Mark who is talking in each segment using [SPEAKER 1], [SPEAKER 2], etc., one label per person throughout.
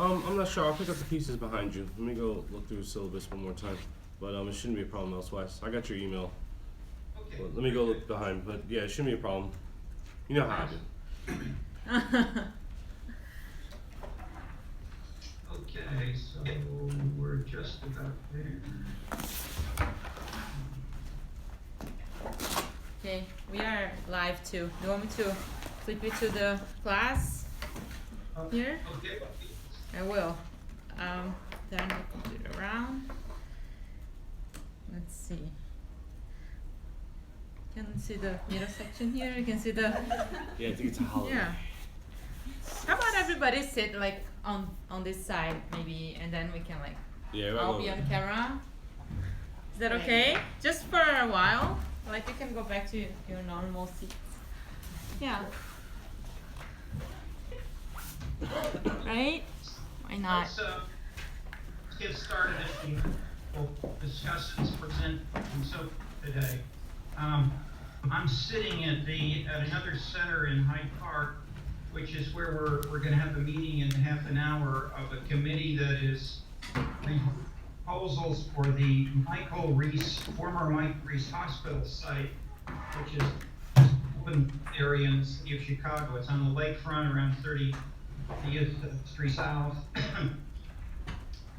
[SPEAKER 1] I'm not sure. I'll pick up the pieces behind you. Let me go look through the syllabus one more time. But it shouldn't be a problem elsewise. I got your email.
[SPEAKER 2] Okay.
[SPEAKER 1] But let me go look behind. But yeah, it shouldn't be a problem. You know how I do.
[SPEAKER 2] Okay, so we're just about there.
[SPEAKER 3] Okay, we are live too. Do you want me to flip it to the class here?
[SPEAKER 2] Okay.
[SPEAKER 3] I will. Turn the computer around. Let's see. You can see the middle section here. You can see the.
[SPEAKER 1] Yeah, I think it's a holiday.
[SPEAKER 3] Yeah. How about everybody sit like on this side maybe, and then we can like
[SPEAKER 1] Yeah,
[SPEAKER 3] all be on camera. Is that okay? Just for a while. Like you can go back to your normal seats. Yeah. Right? Why not?
[SPEAKER 2] Let's get started if we will discuss and present and so today. I'm sitting at another center in Hyde Park, which is where we're going to have a meeting in half an hour of a committee that is proposals for the former Mike Reese Hospital site, which is an open area in the city of Chicago. It's on the lakefront around 30th Street South.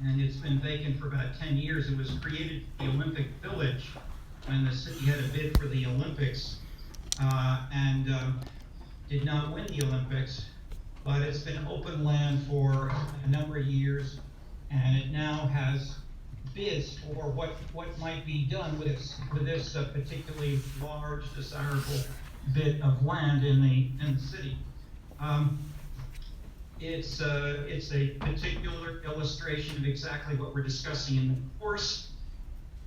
[SPEAKER 2] And it's been vacant for about 10 years. It was created the Olympic Village when the city had a bid for the Olympics and did not win the Olympics, but it's been open land for a number of years, and it now has bids for what might be done with this particularly large, desirable bit of land in the city. It's a particular illustration of exactly what we're discussing in the course,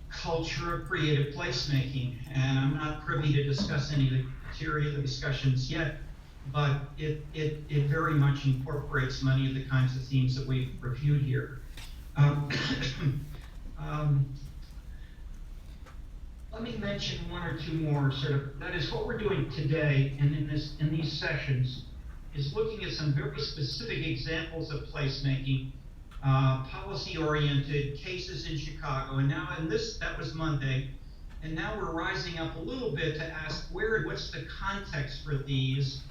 [SPEAKER 2] culture of creative placemaking. And I'm not privy to discuss any of the criteria of the discussions yet, but it very much incorporates many of the kinds of themes that we've reviewed here. Let me mention one or two more that is what we're doing today and in these sessions is looking at some very specific examples of placemaking, policy-oriented cases in Chicago. And now that was Monday, and now we're rising up a little bit to ask what's the context for these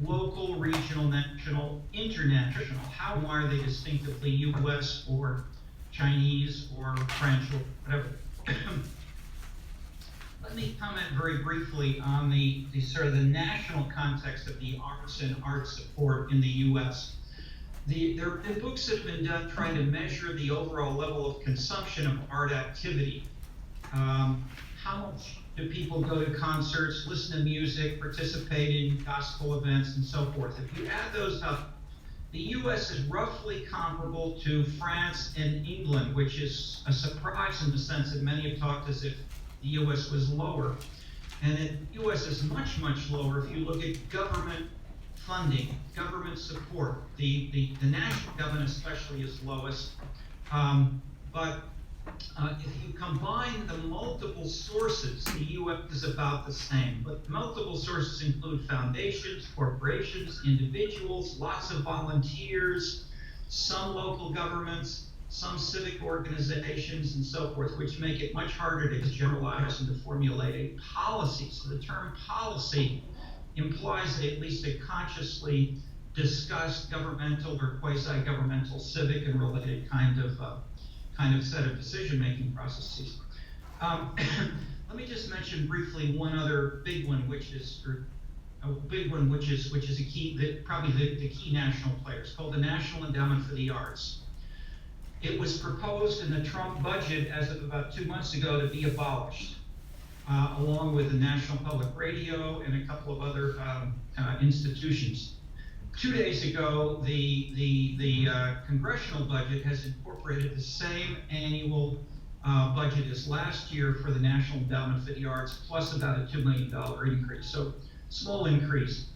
[SPEAKER 2] local, regional, national, international? How are they distinctively US or Chinese or French or whatever? Let me comment very briefly on the national context of the arts and art support in the U.S. There have been books that have been done trying to measure the overall level of consumption of art activity. How much do people go to concerts, listen to music, participate in gospel events, and so forth? If you add those up, the U.S. is roughly comparable to France and England, which is a surprise in the sense that many have talked as if the U.S. was lower. And the U.S. is much, much lower if you look at government funding, government support. The national government especially is lowest. But if you combine the multiple sources, the U.S. is about the same. But multiple sources include foundations, corporations, individuals, lots of volunteers, some local governments, some civic organizations, and so forth, which make it much harder to generalize and to formulate a policy. So the term policy implies at least a consciously discussed governmental or quasi-governmental, civic and related kind of set of decision-making processes. Let me just mention briefly one other big one, which is a key, probably the key national player. It's called the National Endowment for the Arts. It was proposed in the Trump budget as of about 2 months ago to be abolished, along with the National Public Radio and a couple of other institutions. 2 days ago, the congressional budget has incorporated the same annual budget as last year for the National Endowment for the Arts, plus about a $2 million increase. So small increase.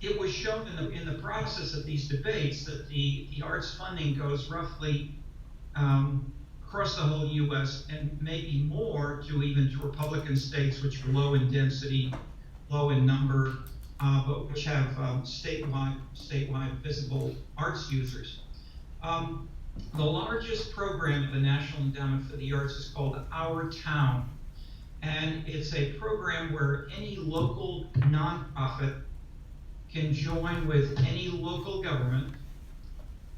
[SPEAKER 2] It was shown in the process of these debates that the arts funding goes roughly across the whole U.S. and maybe more to Republican states, which are low in density, low in number, but which have statewide visible arts users. The largest program of the National Endowment for the Arts is called Our Town. And it's a program where any local nonprofit can join with any local government.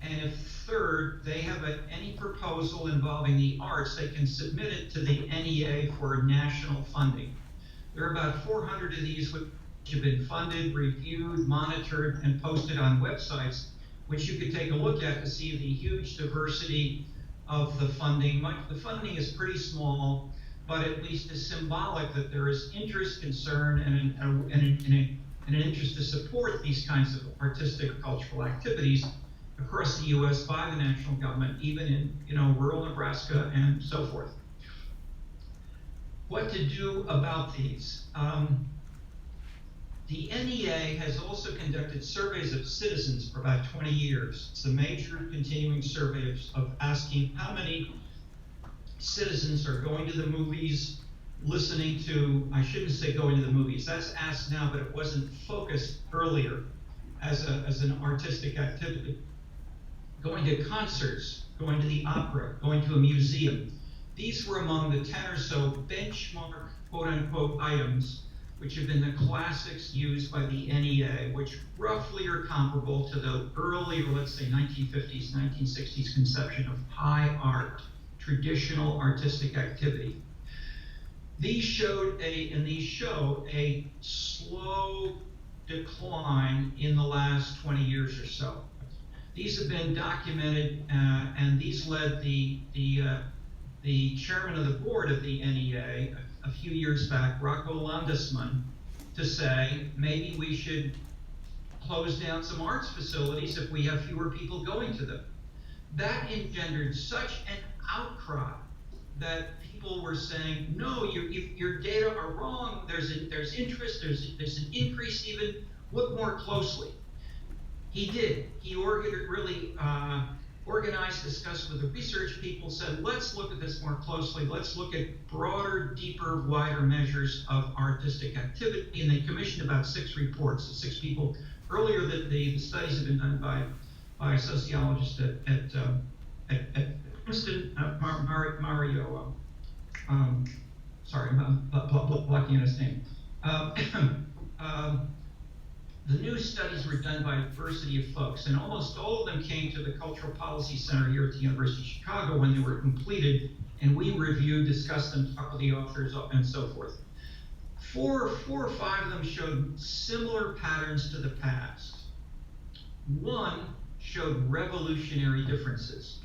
[SPEAKER 2] And if third, they have any proposal involving the arts, they can submit it to the NEA for national funding. There are about 400 of these which have been funded, reviewed, monitored, and posted on websites, which you could take a look at to see the huge diversity of the funding. The funding is pretty small, but at least is symbolic that there is interest, concern, and an interest to support these kinds of artistic cultural activities across the U.S. by the national government, even in rural Nebraska and so forth. What to do about these? The NEA has also conducted surveys of citizens for about 20 years. It's a major continuing survey of asking how many citizens are going to the movies, listening to, I shouldn't say going to the movies, that's asked now, but it wasn't focused earlier as an artistic activity. Going to concerts, going to the opera, going to a museum. These were among the 10 or so benchmark, quote unquote, items which have been the classics used by the NEA, which roughly are comparable to the earlier, let's say 1950s, 1960s conception of high art, traditional artistic activity. These show a slow decline in the last 20 years or so. These have been documented, and these led the chairman of the board of the NEA a few years back, Rocco Landesman, to say maybe we should close down some arts facilities if we have fewer people going to them. That engendered such an outcry that people were saying, no, your data are wrong. There's interest. There's an increase even. Look more closely. He did. He organized, discussed with the research people, said, let's look at this more closely. Let's look at broader, deeper, wider measures of artistic activity. And they commissioned about 6 reports, 6 people. Earlier, the studies have been done by a sociologist at Princeton, Mario. Sorry, I'm blocking his name. The new studies were done by a diversity of folks, and almost all of them came to the Cultural Policy Center here at the University of Chicago when they were completed, and we reviewed, discussed them, talked with the authors, and so forth. Four or five of them showed similar patterns to the past. One showed revolutionary differences,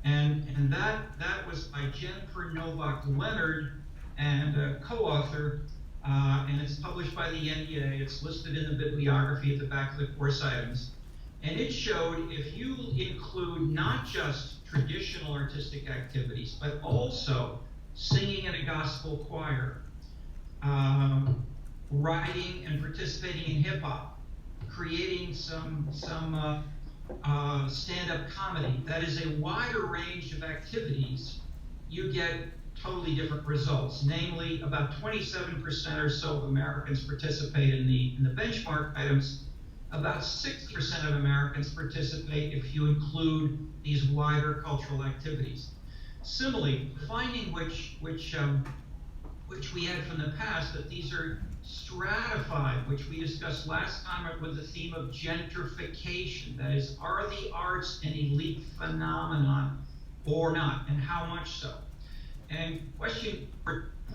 [SPEAKER 2] and that was by Jennifer Novak-Leonard and a co-author. And it's published by the NEA. It's listed in the bibliography at the back of the course items. And it showed if you include not just traditional artistic activities, but also singing in a gospel choir, writing and participating in hip hop, creating some stand-up comedy, that is a wider range of activities, you get totally different results. Namely, about 27% or so of Americans participate in the benchmark items. About 60% of Americans participate if you include these wider cultural activities. Similarly, the finding which we had from the past, that these are stratified, which we discussed last time with the theme of gentrification. That is, are the arts an elite phenomenon or not, and how much so? And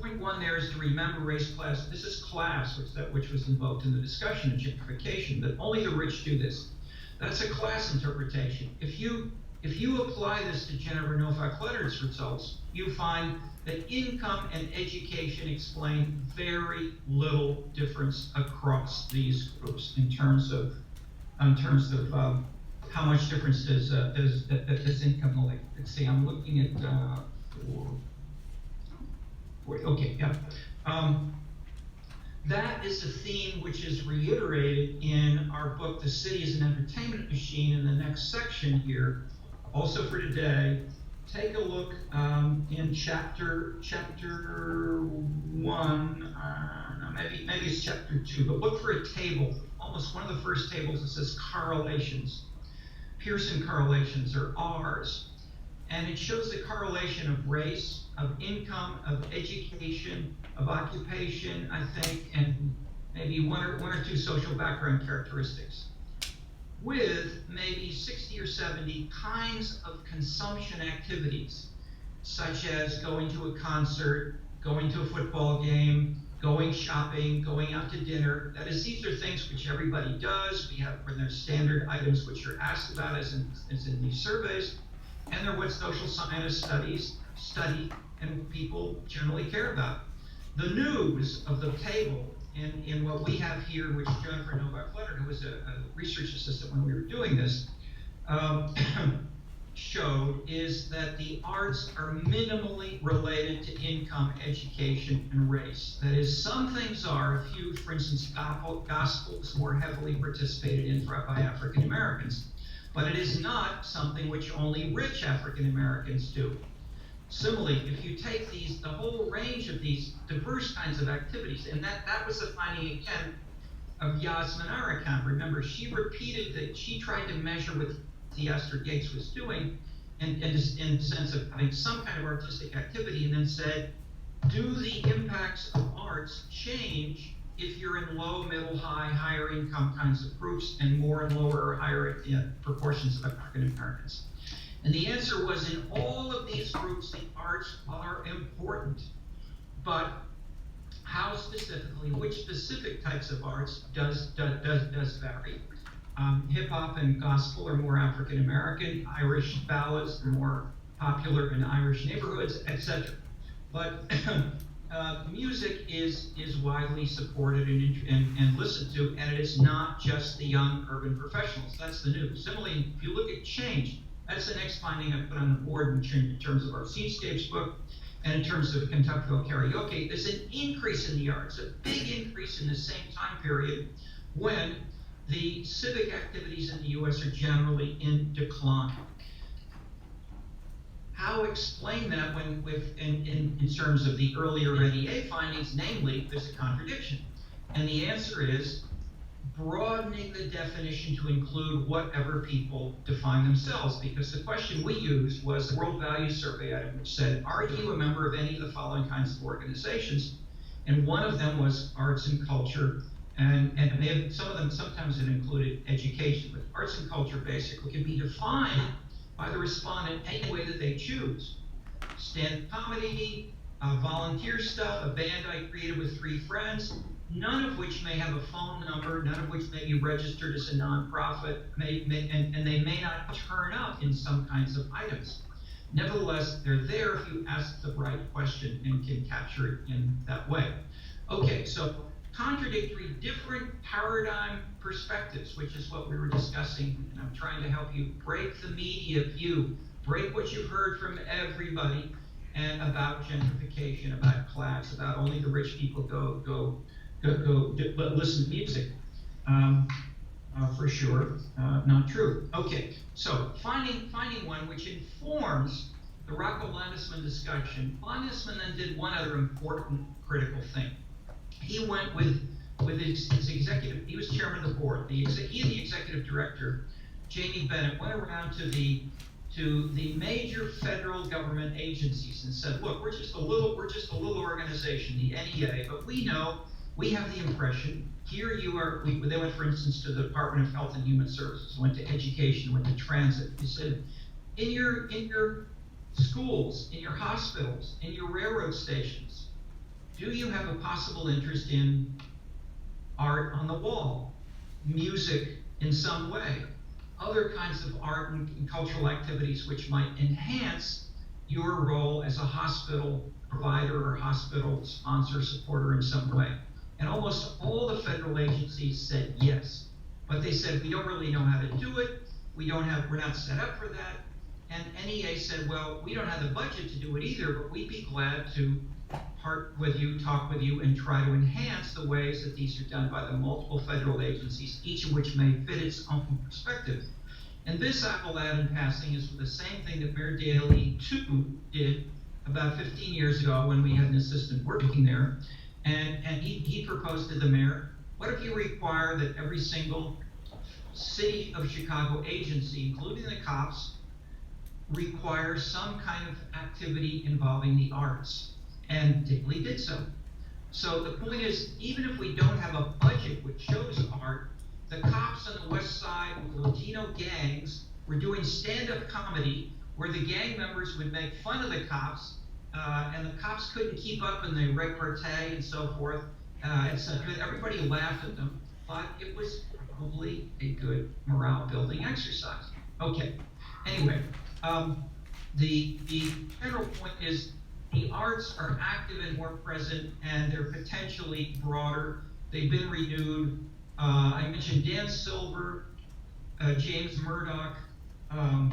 [SPEAKER 2] point 1 there is to remember race, class. This is class, which was invoked in the discussion of gentrification, that only the rich do this. That's a class interpretation. If you apply this to Jennifer Novak-Leonard's results, you find that income and education explain very little difference across these groups in terms of how much difference does income make. Let's see, I'm looking at okay, yeah. That is a theme which is reiterated in our book, The City as an Entertainment Machine, in the next section here, also for today, take a look in chapter 1, no, maybe it's chapter 2, but look for a table, almost one of the first tables that says correlations. Pearson correlations, or R's. And it shows the correlation of race, of income, of education, of occupation, I think, and maybe one or two social background characteristics, with maybe 60 or 70 kinds of consumption activities, such as going to a concert, going to a football game, going shopping, going out to dinner. That is, these are things which everybody does. We have, when there's standard items which are asked about as in these surveys, and they're what social scientists study and people generally care about. The news of the table in what we have here, which Jennifer Novak-Leonard, who was a research assistant when we were doing this, showed, is that the arts are minimally related to income, education, and race. That is, some things are, a few, for instance, gospels more heavily participated in by African Americans, but it is not something which only rich African Americans do. Similarly, if you take the whole range of these diverse kinds of activities, and that was the finding again of Yasmin Arakan. Remember, she repeated that she tried to measure what Esther Gates was doing in the sense of having some kind of artistic activity, and then said, do the impacts of arts change if you're in low, middle, higher income kinds of groups, and more and lower or higher proportions of African Americans? And the answer was, in all of these groups, the arts are important, but how specifically, which specific types of arts does vary. Hip hop and gospel are more African American, Irish ballads are more popular in Irish neighborhoods, etc. But music is widely supported and listened to, and it is not just the young urban professionals. That's the news. Similarly, if you look at change, that's the next finding I put on the board in terms of our Scenescapes book, and in terms of Kentuckyville Karaoke. There's an increase in the arts, a big increase in the same time period, when the civic activities in the U.S. are generally in decline. How explain that when, in terms of the earlier NEA findings, namely, there's a contradiction? And the answer is broadening the definition to include whatever people define themselves, because the question we used was the World Values Survey item, which said, are you a member of any of the following kinds of organizations? And one of them was arts and culture, and some of them, sometimes it included education, but arts and culture basically can be defined by the respondent any way that they choose. Stand-up comedy, volunteer stuff, a band I created with 3 friends, none of which may have a phone number, none of which may be registered as a nonprofit, and they may not turn up in some kinds of items. Nevertheless, they're there if you ask the right question and can capture it in that way. Okay, so contradictory, different paradigm perspectives, which is what we were discussing, and I'm trying to help you break the media view, break what you've heard from everybody, and about gentrification, about class, about only the rich people go listen to music. For sure, not true. Okay, so finding one which informs the Rocco Landesman discussion. Landesman then did one other important critical thing. He went with his executive, he was chairman of the board, he and the executive director, Jamie Bennett, went around to the major federal government agencies and said, look, we're just a little organization, the NEA, but we know, we have the impression, here you are, they went, for instance, to the Department of Health and Human Services, went to education, went to transit. They said, in your schools, in your hospitals, in your railroad stations, do you have a possible interest in art on the wall, music in some way, other kinds of art and cultural activities which might enhance your role as a hospital provider or hospital sponsor, supporter in some way? And almost all the federal agencies said yes, but they said, we don't really know how to do it, we're not set up for that. And NEA said, well, we don't have the budget to do it either, but we'd be glad to part with you, talk with you, and try to enhance the ways that these are done by the multiple federal agencies, each of which may fit its own perspective. And this, I will add in passing, is the same thing that Mayor Daley too did about 15 years ago when we had an assistant working there. And he proposed to the mayor, what if you require that every single city of Chicago agency, including the cops, require some kind of activity involving the arts? And Daley did so. So the point is, even if we don't have a budget which shows art, the cops on the west side with Latino gangs were doing stand-up comedy where the gang members would make fun of the cops, and the cops couldn't keep up in the repartee and so forth. So everybody laughed at them, but it was probably a good morale building exercise. Okay, anyway, the general point is the arts are active and more present, and they're potentially broader. They've been renewed. I mentioned Dan Silver, James Murdoch, and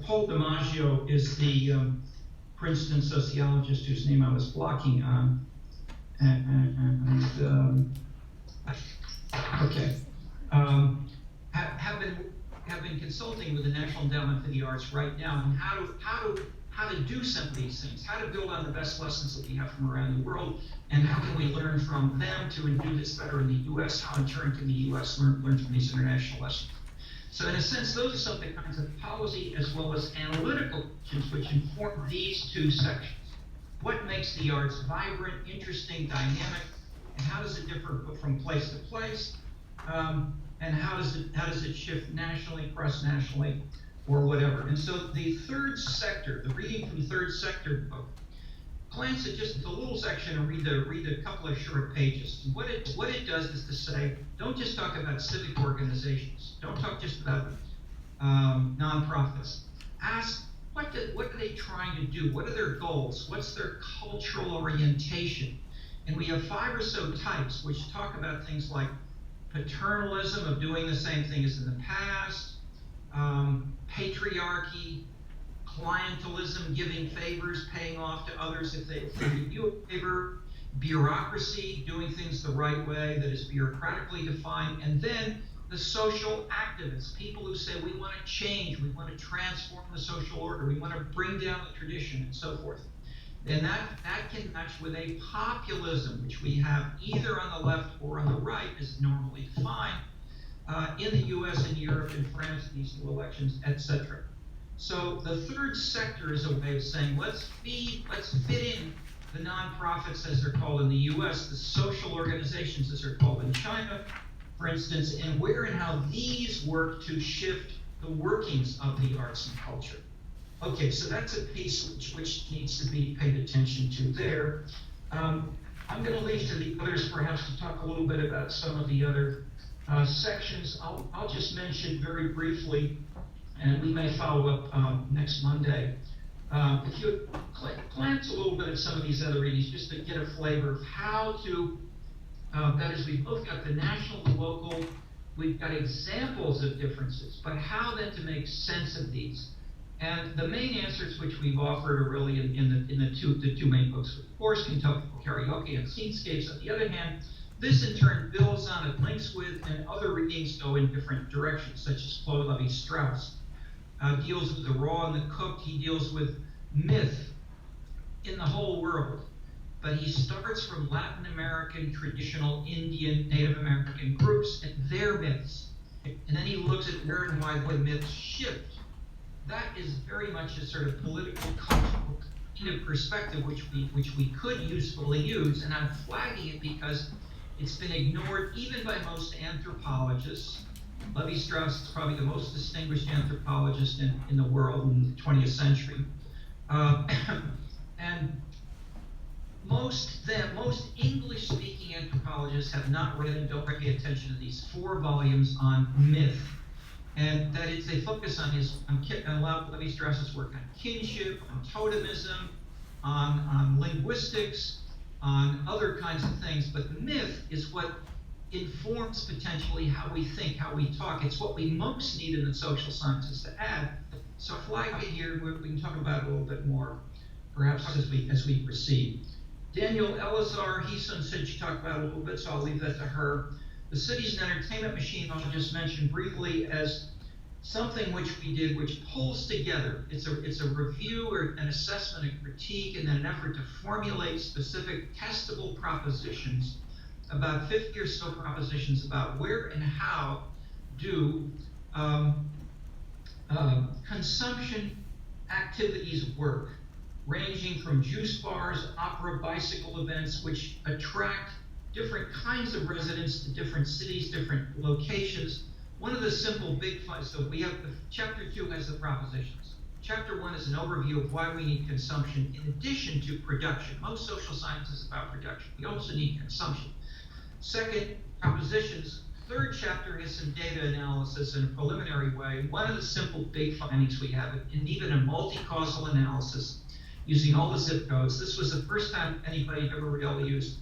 [SPEAKER 2] Paul DiMaggio is the Princeton sociologist whose name I was blocking on. Have been consulting with the National Endowment for the Arts right now on how to do some of these things, how to build on the best lessons that we have from around the world, and how can we learn from them to do this better in the U.S., how in turn can the U.S. learn from these international lessons. So in a sense, those are some of the kinds of policy as well as analytical questions which inform these two sections. What makes the arts vibrant, interesting, dynamic, and how does it differ from place to place? And how does it shift nationally, cross-nationally, or whatever? And so the third sector, the reading from third sector book, glance at just the little section and read a couple of short pages. What it does is to say, don't just talk about civic organizations. Don't talk just about nonprofits. Ask, what are they trying to do? What are their goals? What's their cultural orientation? And we have 5 or so types which talk about things like paternalism, of doing the same thing as in the past, patriarchy, clientelism, giving favors, paying off to others if they do you a favor, bureaucracy, doing things the right way that is bureaucratically defined, and then the social activists, people who say we want to change, we want to transform the social order, we want to bring down the tradition, and so forth. And that can match with a populism, which we have either on the left or on the right, as normally defined, in the US and Europe and France, these new elections, etc. So the third sector is a way of saying, let's fit in the nonprofits, as they're called in the US, the social organizations, as they're called in China, for instance, and where and how these work to shift the workings of the arts and culture. Okay, so that's a piece which needs to be paid attention to there. I'm going to leave to the others perhaps to talk a little bit about some of the other sections. I'll just mention very briefly, and we may follow up next Monday. If you glance a little bit at some of these other readings, just to get a flavor of how to, that is, we've both got the national, the local, we've got examples of differences, but how then to make sense of these. And the main answers which we've offered are really in the two main books, of course, Kentucky Karaoke and Scenescapes. On the other hand, this in turn builds on it, links with, and other readings go in different directions, such as Claude Lévi-Strauss deals with the raw and the cooked. He deals with myth in the whole world, but he starts from Latin American, traditional Indian, Native American groups and their myths, and then he looks at where and why the myths shift. That is very much a sort of political, cultural kind of perspective which we could usefully use, and I'm flagging it because it's been ignored even by most anthropologists. Lévi-Strauss is probably the most distinguished anthropologist in the world in the 20th century. And most English-speaking anthropologists have not read and don't pay attention to these 4 volumes on myth. And that is, they focus on Lévi-Strauss's work on kinship, on totemism, on linguistics, on other kinds of things. But the myth is what informs potentially how we think, how we talk. It's what we most need in the social sciences to add. So flag it here, we can talk about it a little bit more, perhaps as we proceed. Daniel Elazar, Heesun said she talked about it a little bit, so I'll leave that to her. The city's an entertainment machine, I'll just mention briefly as something which we did, which pulls together. It's a review or an assessment, a critique, and then an effort to formulate specific testable propositions, about 50 or so propositions about where and how do consumption activities work, ranging from juice bars, opera, bicycle events, which attract different kinds of residents to different cities, different locations. One of the simple big so we have chapter 2 has the propositions. Chapter 1 is an overview of why we need consumption in addition to production. Most social science is about production. We also need consumption. Second, propositions. Third chapter has some data analysis in a preliminary way. One of the simple big findings we have, and even a multi-causal analysis using all the zip codes. This was the first time anybody ever really used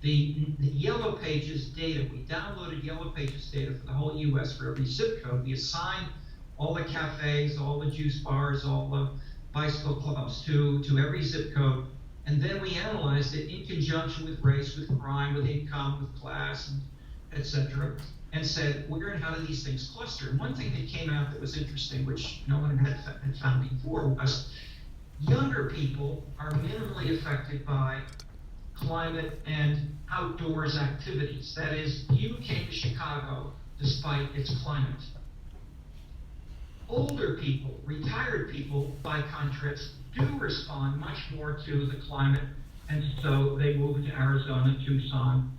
[SPEAKER 2] the Yellow Pages data. We downloaded Yellow Pages data for the whole US for every zip code. We assigned all the cafes, all the juice bars, all the bicycle clubs to every zip code. And then we analyzed it in conjunction with race, with crime, with income, with class, and et cetera, and said, where and how do these things cluster? And one thing that came out that was interesting, which no one had found before, was younger people are minimally affected by climate and outdoors activities. That is, you came to Chicago despite its climate. Older people, retired people, by contrast, do respond much more to the climate, and so they move to Arizona, Tucson,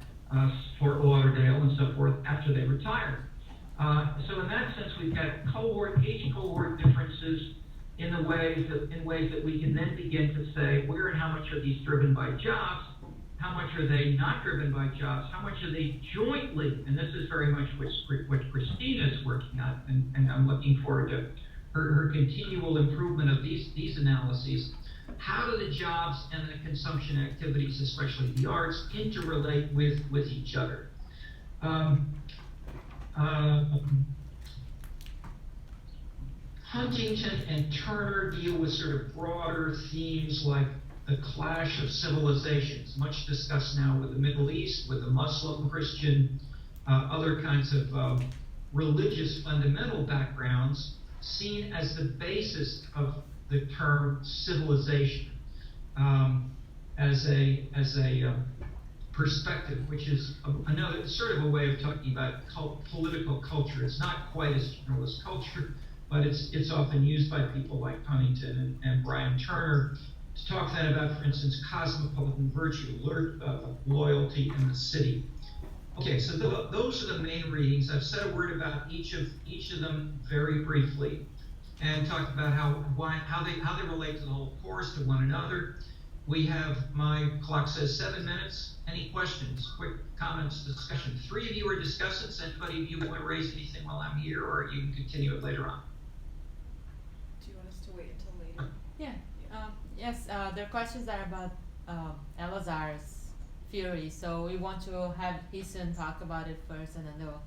[SPEAKER 2] Fort Lauderdale, and so forth after they retire. So in that sense, we've got age cohort differences in ways that we can then begin to say where and how much are these driven by jobs, how much are they not driven by jobs, how much are they jointly, and this is very much what Christina is working on, and I'm looking forward to her continual improvement of these analyses. How do the jobs and the consumption activities, especially the arts, interrelate with each other? Huntington and Turner deal with sort of broader themes like the clash of civilizations, much discussed now with the Middle East, with the Muslim, Christian, other kinds of religious fundamental backgrounds, seen as the basis of the term civilization as a perspective, which is another sort of a way of talking about political culture. It's not quite as general as culture, but it's often used by people like Huntington and Brian Turner to talk then about, for instance, cosmopolitan virtue, loyalty in the city. Okay, so those are the main readings. I've said a word about each of them very briefly, and talked about how they relate to the whole course, to one another. We have, my clock says 7 minutes. Any questions, quick comments, discussion? 3 of you are discussants. Anybody of you want to raise anything while I'm here, or you can continue it later on?
[SPEAKER 4] Do you want us to wait until later?
[SPEAKER 3] Yeah. Yes, their questions are about Elazar's theory, so we want to have Heesun talk about it first, and then they'll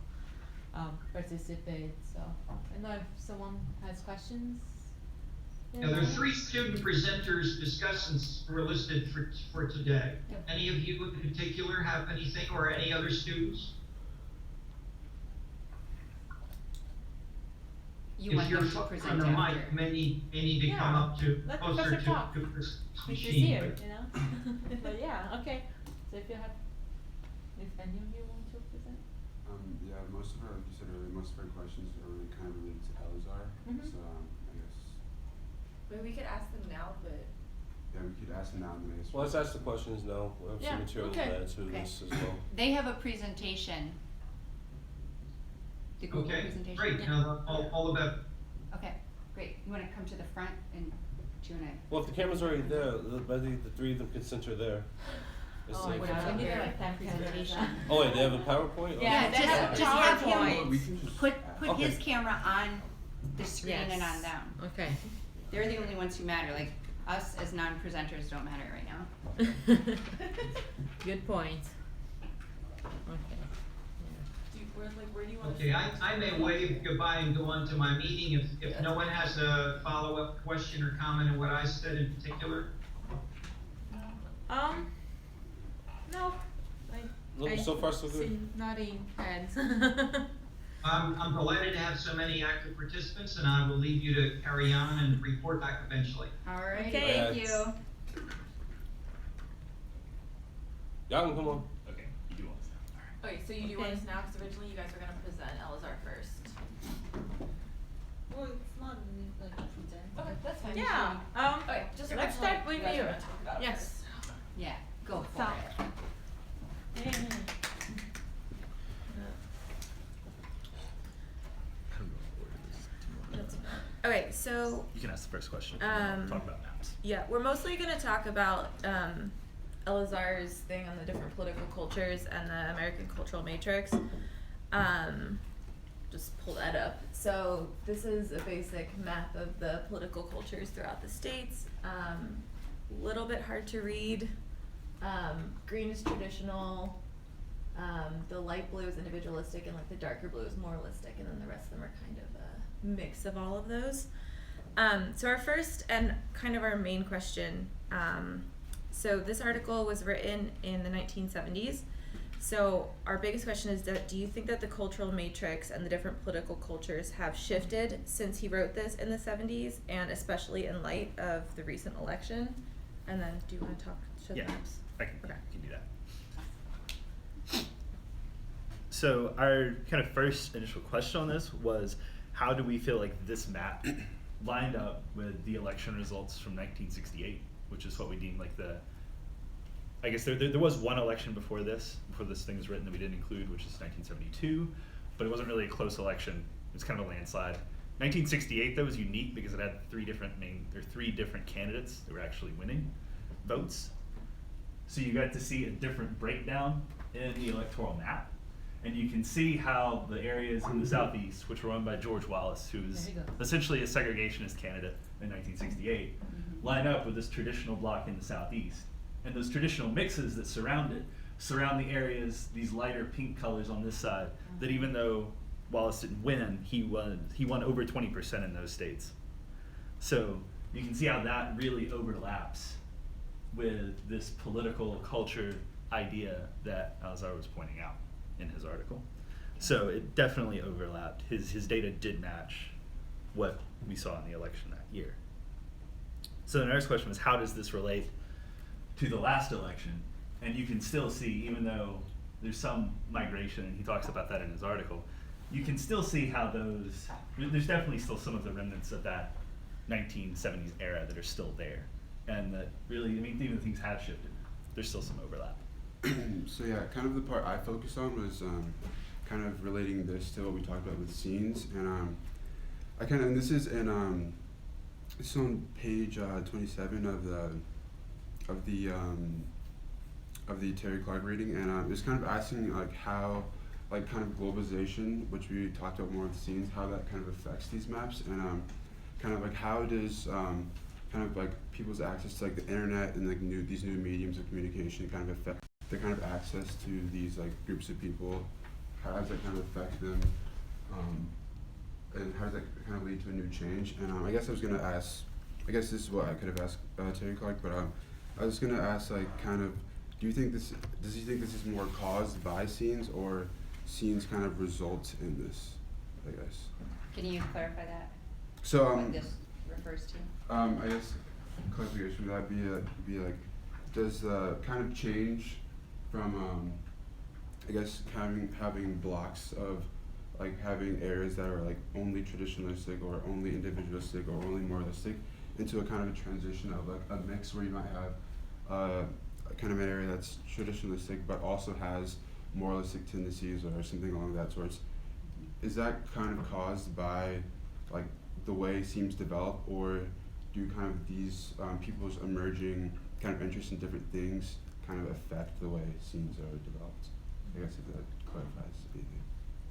[SPEAKER 3] participate. So I don't know if someone has questions.
[SPEAKER 2] Now, there are 3 student presenters, discussants who are listed for today.
[SPEAKER 3] Yep.
[SPEAKER 2] Any of you in particular have anything, or any other students?
[SPEAKER 5] You
[SPEAKER 2] If
[SPEAKER 5] want
[SPEAKER 2] you're
[SPEAKER 5] them to present
[SPEAKER 2] on the
[SPEAKER 5] after.
[SPEAKER 2] mic, may need to come up to
[SPEAKER 3] Let
[SPEAKER 2] closer
[SPEAKER 3] Professor talk.
[SPEAKER 2] to this
[SPEAKER 3] He's
[SPEAKER 2] machine.
[SPEAKER 3] here, you know. But yeah, okay. So if any of you want to present.
[SPEAKER 6] Yeah, most of our, like you said earlier, most of our questions are really kind of related to Elazar.
[SPEAKER 3] Mhm.
[SPEAKER 6] So I guess,
[SPEAKER 4] Maybe we could ask them now, but
[SPEAKER 6] yeah, we could ask them now and then I guess.
[SPEAKER 1] Well, let's ask the questions now. We'll have
[SPEAKER 3] Yeah,
[SPEAKER 1] some material
[SPEAKER 3] okay.
[SPEAKER 1] to add to
[SPEAKER 5] Okay.
[SPEAKER 1] this as well.
[SPEAKER 5] They have a presentation. The Google
[SPEAKER 2] Okay,
[SPEAKER 5] presentation.
[SPEAKER 2] great.
[SPEAKER 5] Yeah.
[SPEAKER 2] Now, all about,
[SPEAKER 5] Okay, great. You want to come to the front and do you want to?
[SPEAKER 1] Well, if the camera's already there, I think the 3 of them can center there. It's
[SPEAKER 3] Oh my
[SPEAKER 1] safe.
[SPEAKER 3] god, we need
[SPEAKER 5] Very
[SPEAKER 3] like 10
[SPEAKER 5] presentation.
[SPEAKER 3] cameras.
[SPEAKER 1] Oh wait, they have a PowerPoint?
[SPEAKER 3] Yeah, they have
[SPEAKER 5] just have him
[SPEAKER 3] PowerPoint.
[SPEAKER 6] We can just
[SPEAKER 5] Put
[SPEAKER 1] Okay.
[SPEAKER 5] his camera on the screen and
[SPEAKER 3] Yes.
[SPEAKER 5] on them.
[SPEAKER 3] Okay.
[SPEAKER 5] They're the only ones who matter. Like us as non-presenters don't matter right now.
[SPEAKER 3] Good point. Okay.
[SPEAKER 4] where do you want
[SPEAKER 2] okay, I may wave goodbye and go on to my meeting if no one has a follow-up question or comment on what I said in particular.
[SPEAKER 1] So far, so good.
[SPEAKER 3] See nodding heads.
[SPEAKER 2] I'm delighted to have so many active participants, and I will leave you to carry on and report back eventually.
[SPEAKER 5] Alright,
[SPEAKER 3] Okay.
[SPEAKER 5] thank you.
[SPEAKER 1] Y'all can come on.
[SPEAKER 7] Okay, you do want this now.
[SPEAKER 4] Okay, so you do want us now, because originally you guys were gonna present Elazar first.
[SPEAKER 3] Well, it's not like present.
[SPEAKER 4] Okay, that's fine.
[SPEAKER 3] Yeah.
[SPEAKER 4] Okay, just
[SPEAKER 3] Let's
[SPEAKER 4] originally
[SPEAKER 3] start with
[SPEAKER 4] you guys
[SPEAKER 3] you.
[SPEAKER 4] were gonna talk about it
[SPEAKER 3] Yes.
[SPEAKER 4] first.
[SPEAKER 5] Yeah, go for
[SPEAKER 3] So-
[SPEAKER 5] it.
[SPEAKER 8] Okay, so
[SPEAKER 7] You can ask the first question.
[SPEAKER 8] Um,
[SPEAKER 7] Talk about maps.
[SPEAKER 8] yeah, we're mostly gonna talk about Elazar's thing on the different political cultures and the American cultural matrix. Just pull that up. So this is a basic map of the political cultures throughout the states. Little bit hard to read. Green is traditional. The light blue is individualistic, and like the darker blue is moralistic, and then the rest of them are kind of a mix of all of those. So our first and kind of our main question. So this article was written in the 1970s. So our biggest question is that do you think that the cultural matrix and the different political cultures have shifted since he wrote this in the 70s, and especially in light of the recent election? And then do you want to show the
[SPEAKER 7] Yeah,
[SPEAKER 8] maps?
[SPEAKER 7] I can
[SPEAKER 8] Okay.
[SPEAKER 7] do that. So our kind of first initial question on this was, how do we feel like this map lined up with the election results from 1968, which is what we deemed like I guess there was one election before this thing was written that we didn't include, which is 1972, but it wasn't really a close election. It was kind of a landslide. 1968 though was unique because it had three different candidates that were actually winning votes. So you got to see a different breakdown in the electoral map, and you can see how the areas in the southeast, which were run by George Wallace, who was
[SPEAKER 3] There you go.
[SPEAKER 7] essentially a segregationist candidate in 1968, line up with this traditional block in the southeast. And those traditional mixes that surround the areas, these lighter pink colors on this side, that even though Wallace didn't win, he won over 20% in those states. So you can see how that really overlaps with this political culture idea that Elazar was pointing out in his article. So it definitely overlapped. His data did match what we saw in the election that year. So the next question was, how does this relate to the last election? And you can still see, even though there's some migration, and he talks about that in his article, you can still see how there's definitely still some of the remnants of that 1970s era that are still there. And that really, even things have shifted, there's still some overlap.
[SPEAKER 6] So yeah, kind of the part I focused on was kind of relating this to what we talked about with scenes, and this is on page 27 of the Terry Clark reading, and it's kind of asking like how like kind of globalization, which we talked about more with scenes, how that kind of affects these maps, and kind of like how does kind of like people's access to like the internet and like these new mediums of communication kind of affect the kind of access to these like groups of people. How does that kind of affect them, and how does that kind of lead to a new change? And I guess this is what I could have asked Terry Clark, but I was gonna ask like kind of, does he think this is more caused by scenes, or scenes kind of result in this, I guess?
[SPEAKER 5] Can you clarify that?
[SPEAKER 6] So
[SPEAKER 5] What this refers to?
[SPEAKER 6] I guess clarification would that be like, does the kind of change from I guess having blocks of like having areas that are like only traditionalistic or only individualistic or only moralistic into a kind of a transition of like a mix where you might have kind of an area that's traditionalistic but also has moralistic tendencies or something along that sorts. Is that kind of caused by like the way scenes develop, or do kind of these people's emerging kind of interest in different things kind of affect the way scenes are developed? I guess if that clarifies anything.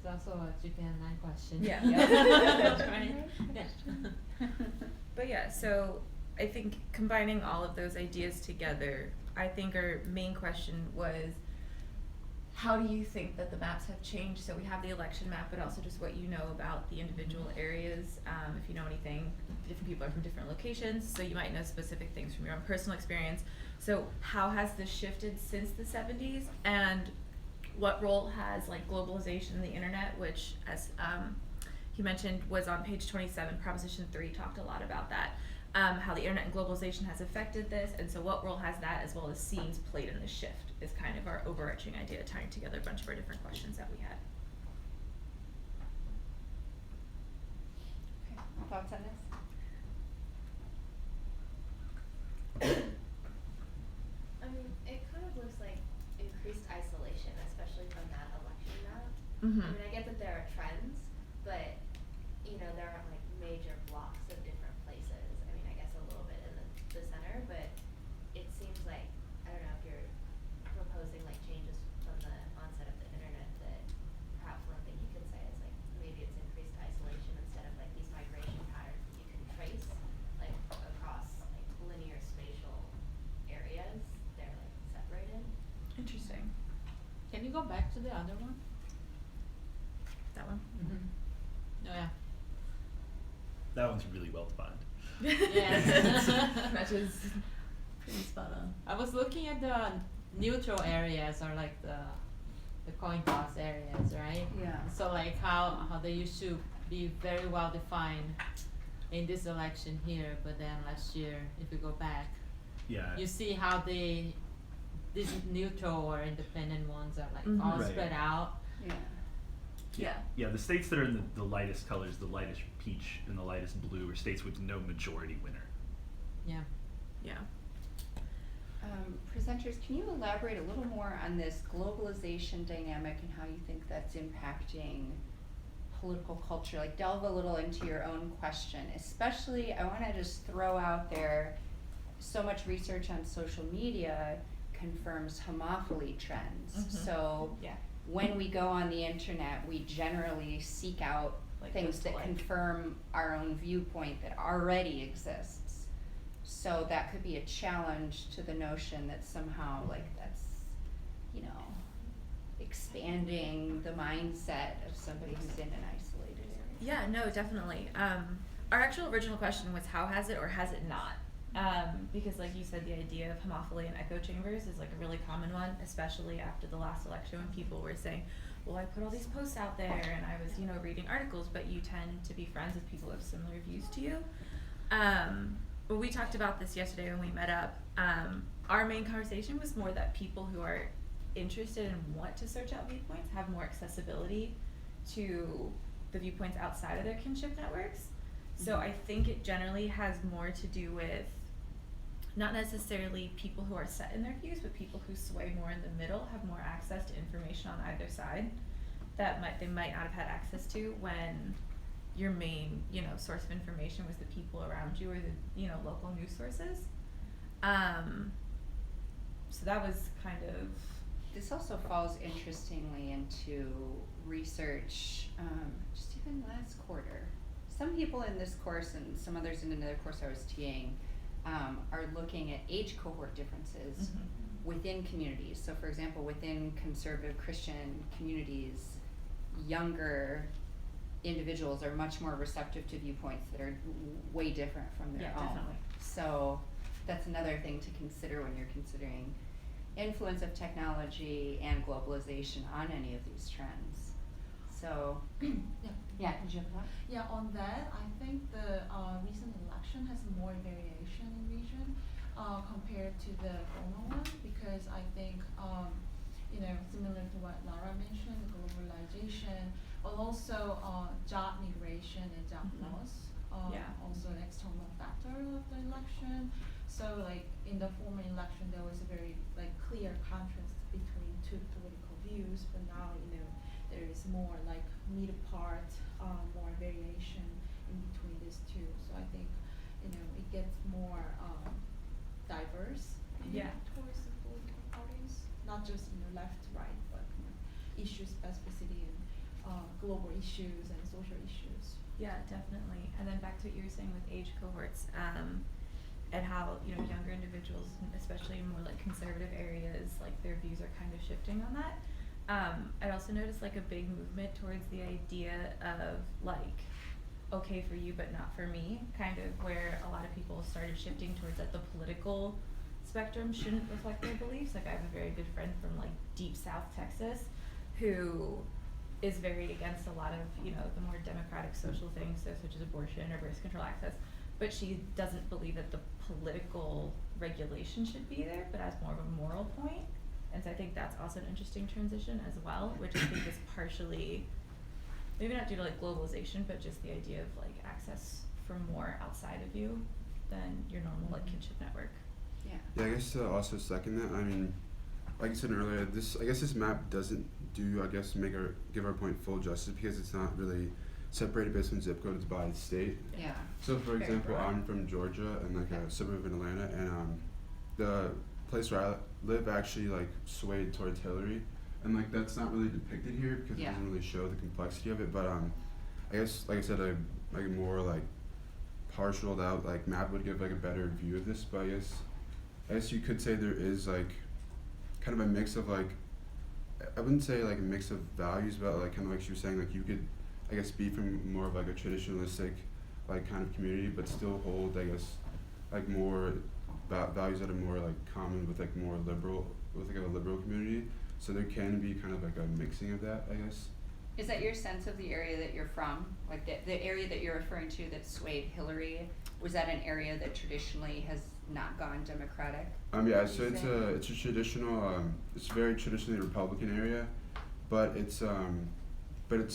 [SPEAKER 3] It's also a chicken and egg question.
[SPEAKER 8] Yeah.
[SPEAKER 3] That's right. Yeah.
[SPEAKER 8] But yeah, so I think combining all of those ideas together, I think our main question was, how do you think that the maps have changed? So we have the election map, but also just what you know about the individual areas. If you know anything, different people are from different locations, so you might know specific things from your own personal experience. So how has this shifted since the 70s? And what role has like globalization in the internet, which as he mentioned was on page 27, Proposition 3 talked a lot about that, how the internet and globalization has affected this, and so what role has that as well as scenes played in the shift is kind of our overarching idea, tying together a bunch of our different questions that we had.
[SPEAKER 5] Okay, thoughts on this?
[SPEAKER 9] I mean, it kind of looks like increased isolation, especially from that election map.
[SPEAKER 8] Mm-hmm.
[SPEAKER 9] I mean, I get that there are trends, but, you know, there aren't like major blocks of different places. I mean, I guess a little bit in the center, but it seems like, I don't know if you're proposing like changes from the onset of the internet, that perhaps one thing you could say is like, maybe it's increased isolation instead of like these migration patterns that you can trace, like across like linear spatial areas. They're like separated.
[SPEAKER 8] Interesting.
[SPEAKER 3] Can you go back to the other one?
[SPEAKER 8] That one.
[SPEAKER 3] Oh yeah.
[SPEAKER 7] That one's really well defined.
[SPEAKER 3] Yeah.
[SPEAKER 8] Matches pretty spot on.
[SPEAKER 3] I was looking at the neutral areas, or like the coin toss areas, right?
[SPEAKER 5] Yeah.
[SPEAKER 3] So like how they used to be very well defined in this election here, but then last year, if you go back,
[SPEAKER 7] Yeah.
[SPEAKER 3] you see how these neutral or independent ones are like
[SPEAKER 8] Mhm.
[SPEAKER 3] all
[SPEAKER 7] Right.
[SPEAKER 3] spread out.
[SPEAKER 5] Yeah.
[SPEAKER 8] Yeah.
[SPEAKER 7] Yeah, the states that are in the lightest colors, the lightest peach and the lightest blue, are states with no majority winner.
[SPEAKER 3] Yeah.
[SPEAKER 8] Yeah.
[SPEAKER 5] Presenters, can you elaborate a little more on this globalization dynamic and how you think that's impacting political culture? Like delve a little into your own question. Especially, I wanna just throw out there, so much research on social media confirms homophily trends.
[SPEAKER 8] Mhm.
[SPEAKER 5] So
[SPEAKER 8] Yeah.
[SPEAKER 5] when we go on the internet, we generally seek out
[SPEAKER 8] Like
[SPEAKER 5] things
[SPEAKER 8] those
[SPEAKER 5] that
[SPEAKER 8] like-
[SPEAKER 5] confirm our own viewpoint that already exists. So that could be a challenge to the notion that somehow like that's, you know, expanding the mindset of somebody who's in an isolated area.
[SPEAKER 8] Yeah, no, definitely. Our actual original question was how has it or has it not? Because like you said, the idea of homophily and echo chambers is like a really common one, especially after the last election when people were saying, well, I put all these posts out there and I was, you know, reading articles, but you tend to be friends with people who have similar views to you. Well, we talked about this yesterday when we met up. Our main conversation was more that people who are interested and want to search out viewpoints have more accessibility to the viewpoints outside of their kinship networks. So I think it generally has more to do with not necessarily people who are set in their views, but people who sway more in the middle have more access to information on either side that they might not have had access to when your main, you know, source of information was the people around you or the, you know, local news sources. So that was kind of.
[SPEAKER 5] This also falls interestingly into research, just even last quarter. Some people in this course and some others in another course I was TAing are looking at age cohort differences within communities. So for example, within conservative Christian communities, younger individuals are much more receptive to viewpoints that are way different from their
[SPEAKER 8] Yeah,
[SPEAKER 5] own.
[SPEAKER 8] definitely.
[SPEAKER 5] So that's another thing to consider when you're considering influence of technology and globalization on any of these trends. So, yeah, did you have a thought?
[SPEAKER 10] Yeah, on that, I think the recent election has more variation in region compared to the former one, because I think, you know, similar to what Laura mentioned, globalization, but also job migration and job loss,
[SPEAKER 8] Yeah.
[SPEAKER 10] also an external factor of the election. So like in the former election, there was a very like clear contrast between two political views, but now, you know, there is more like middle part, more variation in between these two. So I think, you know, it gets more diverse
[SPEAKER 8] Yeah.
[SPEAKER 10] towards the political parties, not just, you know, left, right, but, you know, issue specificity and global issues and social issues.
[SPEAKER 8] Yeah, definitely. And then back to what you were saying with age cohorts, and how, you know, younger individuals, especially in more like conservative areas, like their views are kind of shifting on that. I also noticed like a big movement towards the idea of like, okay for you but not for me, kind of where a lot of people started shifting towards that the political spectrum shouldn't reflect their beliefs. Like I have a very good friend from like deep South Texas who is very against a lot of, you know, the more democratic social things, so such as abortion or birth control access, but she doesn't believe that the political regulation should be there, but as more of a moral point. And so I think that's also an interesting transition as well, which I think is partially, maybe not due to like globalization, but just the idea of like access for more outside of you than your normal like kinship network.
[SPEAKER 5] Yeah.
[SPEAKER 6] Yeah, I guess to also second that, I mean, like I said earlier, this map doesn't give our point full justice because it's not really separated based on zip codes by state.
[SPEAKER 5] Yeah.
[SPEAKER 6] So for
[SPEAKER 8] Very
[SPEAKER 6] example,
[SPEAKER 8] broad.
[SPEAKER 6] I'm from Georgia and like a suburb of Atlanta, and the place where I live actually like swayed towards Hillary, and like that's not really depicted here because
[SPEAKER 5] Yeah.
[SPEAKER 6] it doesn't really show the complexity of it. But I guess like I said, a more like partialed out like map would give like a better view of this. But I guess you could say there is like kind of a mix of like, I wouldn't say like a mix of values, but like kind of like she was saying, like you could I guess be from more of like a traditionalistic like kind of community, but still hold I guess like more values that are more like common with like more liberal, with like a liberal community. So there can be kind of like a mixing of that, I guess.
[SPEAKER 5] Is that your sense of the area that you're from? Like the area that you're referring to that swayed Hillary, was that an area that traditionally has not gone Democratic?
[SPEAKER 6] Yeah,
[SPEAKER 5] would
[SPEAKER 6] so
[SPEAKER 5] you
[SPEAKER 6] it's
[SPEAKER 5] say?
[SPEAKER 6] a traditional it's a very traditionally Republican area, but it's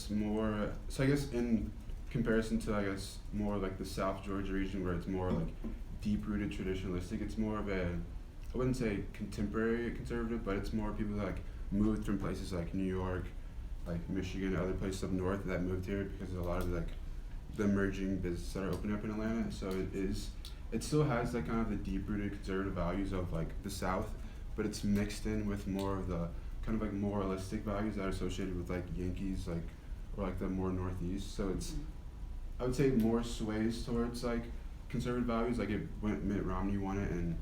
[SPEAKER 6] more, so I guess in comparison to I guess more like the South Georgia region where it's more like deep rooted traditionalistic, it's more of a, I wouldn't say contemporary conservative, but it's more people that like moved from places like New York, like Michigan, other places up north that moved here because of a lot of like the emerging businesses that are opening up in Atlanta. So it still has like kind of the deep rooted conservative values of like the South, but it's mixed in with more of the kind of like moralistic values that are associated with like Yankees, like, or like the more Northeast. So it's, I would say more sways towards like conservative values, like Mitt Romney won it in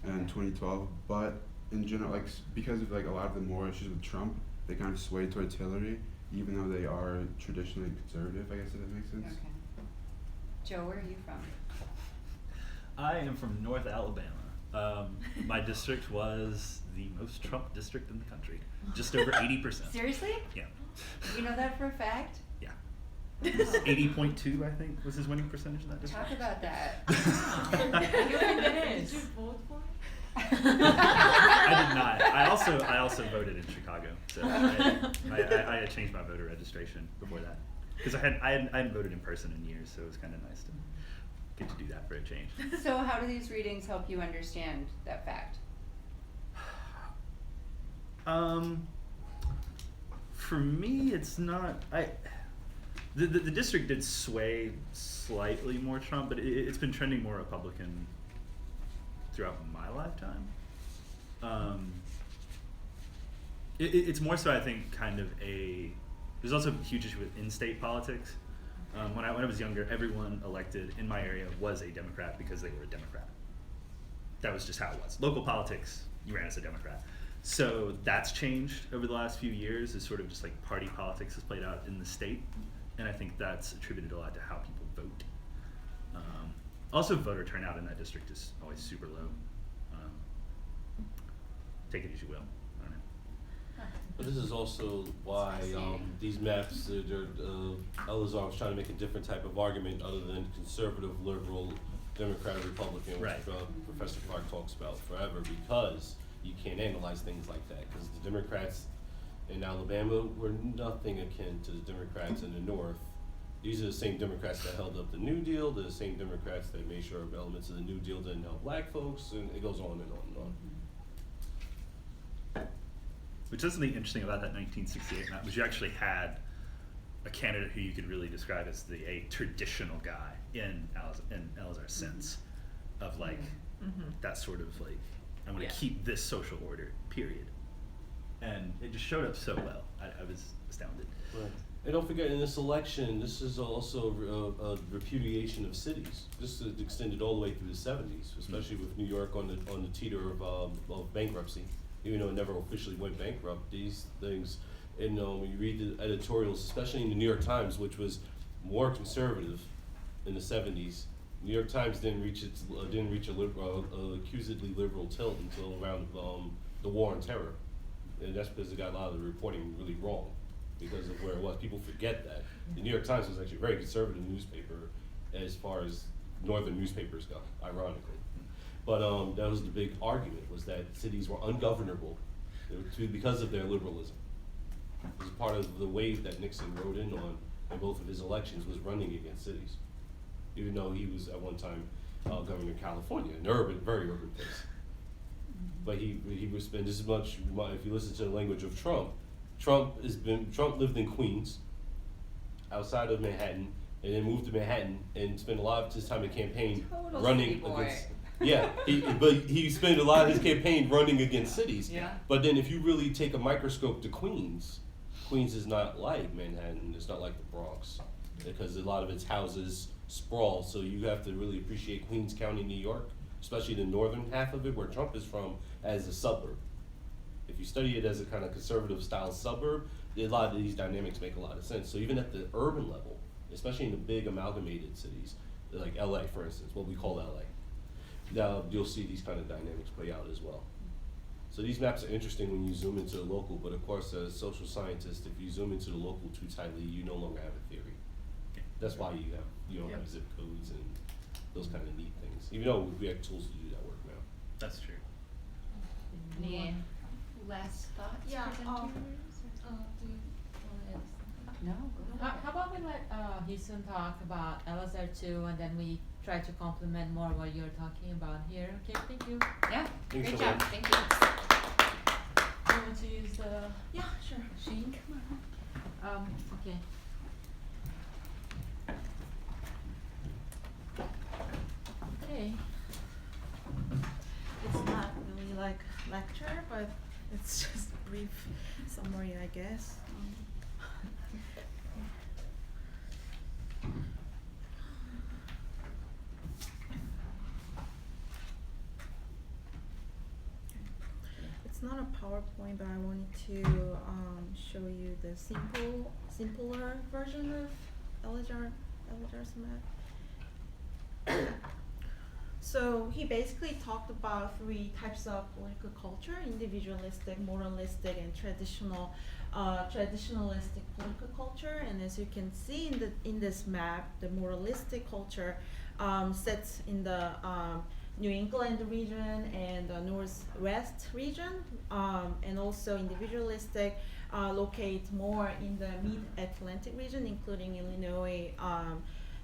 [SPEAKER 6] 2012, but in general, like because of like a lot of the moral issues with Trump, they kind of sway towards Hillary, even though they are traditionally conservative, I guess, if that makes sense.
[SPEAKER 5] Okay. Joe, where are you from?
[SPEAKER 7] I am from North Alabama. My district was the most Trump district in the country, just over 80%.
[SPEAKER 5] Seriously?
[SPEAKER 7] Yeah.
[SPEAKER 5] You know that for a fact?
[SPEAKER 7] Yeah. 80.2, I think, was his winning percentage in that district.
[SPEAKER 5] Talk about that.
[SPEAKER 3] Did
[SPEAKER 4] you vote for it?
[SPEAKER 7] I did not. I also voted in Chicago, so I had changed my voter registration before that because I hadn't voted in person in years, so it was kind of nice to get to do that for a change.
[SPEAKER 5] So how do these readings help you understand that fact?
[SPEAKER 7] For me, it's not. The district did sway slightly more Trump, but it's been trending more Republican throughout my lifetime. It's more so, I think, kind of there's also a huge issue with in-state politics. When I was younger, everyone elected in my area was a Democrat because they were a Democrat. That was just how it was. Local politics, you ran as a Democrat. So that's changed over the last few years, as sort of just like party politics has played out in the state, and I think that's attributed a lot to how people vote. Also, voter turnout in that district is always super low. Take it as you will. I don't know.
[SPEAKER 1] But this is also why these maps, Elazar was trying to make a different type of argument other than conservative, liberal, Democrat, or Republican, which
[SPEAKER 7] Right.
[SPEAKER 1] Professor Clark talks about forever, because you can't analyze things like that, because the Democrats in Alabama were nothing akin to the Democrats in the North. These are the same Democrats that held up the New Deal, they're the same Democrats that made sure elements of the New Deal didn't help black folks, and it goes on and on and on.
[SPEAKER 7] Which is something interesting about that 1968 map, was you actually had a candidate who you could really describe as a traditional guy in Elazar's sense of like that sort of like, I want to keep this social order, period. And it just showed up so well. I was astounded.
[SPEAKER 1] Right. And don't forget, in this election, this is also a repudiation of cities. This is extended all the way through the 70s, especially with New York on the teeter of bankruptcy. Even though it never officially went bankrupt, these things, and when you read the editorials, especially in the New York Times, which was more conservative in the 70s, New York Times didn't reach accusedly liberal tilt until around the War on Terror. And that's because they got a lot of the reporting really wrong because of where it was. People forget that. The New York Times was actually a very conservative newspaper as far as northern newspapers go, ironically. But that was the big argument, was that cities were ungovernable because of their liberalism. It was part of the wave that Nixon rode in on both of his elections, was running against cities. Even though he was at one time governor of California, an urban, very urban place. But he would spend as much, if you listen to the language of Trump, Trump lived in Queens, outside of Manhattan, and then moved to Manhattan and spent a lot of his time in campaign
[SPEAKER 5] Total
[SPEAKER 1] running
[SPEAKER 5] city boy.
[SPEAKER 1] against. Yeah, but he spent a lot of his campaign running against cities.
[SPEAKER 5] Yeah.
[SPEAKER 1] But then if you really take a microscope to Queens, Queens is not like Manhattan. It's not like the Bronx, because a lot of its houses sprawl. So you have to really appreciate Queens County, New York, especially the northern half of it, where Trump is from, as a suburb. If you study it as a kind of conservative style suburb, a lot of these dynamics make a lot of sense. So even at the urban level, especially in the big amalgamated cities, like LA, for instance, what we call LA, now you'll see these kind of dynamics play out as well. So these maps are interesting when you zoom into the local, but of course, as a social scientist, if you zoom into the local too tightly, you no longer have a theory. That's why you don't have zip codes and those kind of neat things. Even though we have tools to do that work now.
[SPEAKER 7] That's true.
[SPEAKER 5] Any last thoughts,
[SPEAKER 10] Yeah,
[SPEAKER 5] presenters?
[SPEAKER 10] do you wanna add something?
[SPEAKER 5] No, go ahead.
[SPEAKER 3] How about we let Houston talk about Elazar too, and then we try to complement more what you're talking about here. Okay, thank you.
[SPEAKER 5] Yeah,
[SPEAKER 1] Thanks
[SPEAKER 5] great
[SPEAKER 1] so
[SPEAKER 5] job,
[SPEAKER 1] much.
[SPEAKER 5] thank you.
[SPEAKER 3] You want to use the?
[SPEAKER 10] Yeah, sure.
[SPEAKER 5] Shane, come on.
[SPEAKER 3] Okay. Okay.
[SPEAKER 10] It's not really like lecture, but it's just brief summary, I guess. It's not a PowerPoint, but I wanted to show you the simpler version of Elazar's map. So he basically talked about three types of political culture: individualistic, moralistic, and traditionalistic political culture. And as you can see in this map, the moralistic culture sits in the New England region and the Northwest region, and also individualistic locate more in the Mid-Atlantic region, including Illinois,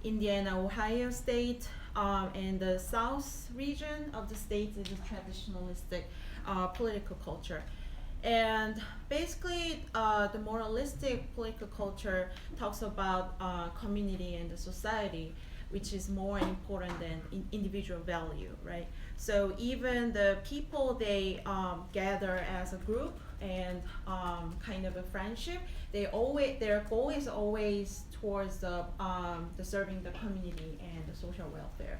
[SPEAKER 10] Indiana, Ohio state, and the South region of the state is a traditionalistic political culture. And basically, the moralistic political culture talks about community and the society, which is more important than individual value, right? So even the people, they gather as a group and kind of a friendship, their goal is always towards the serving the community and the social welfare.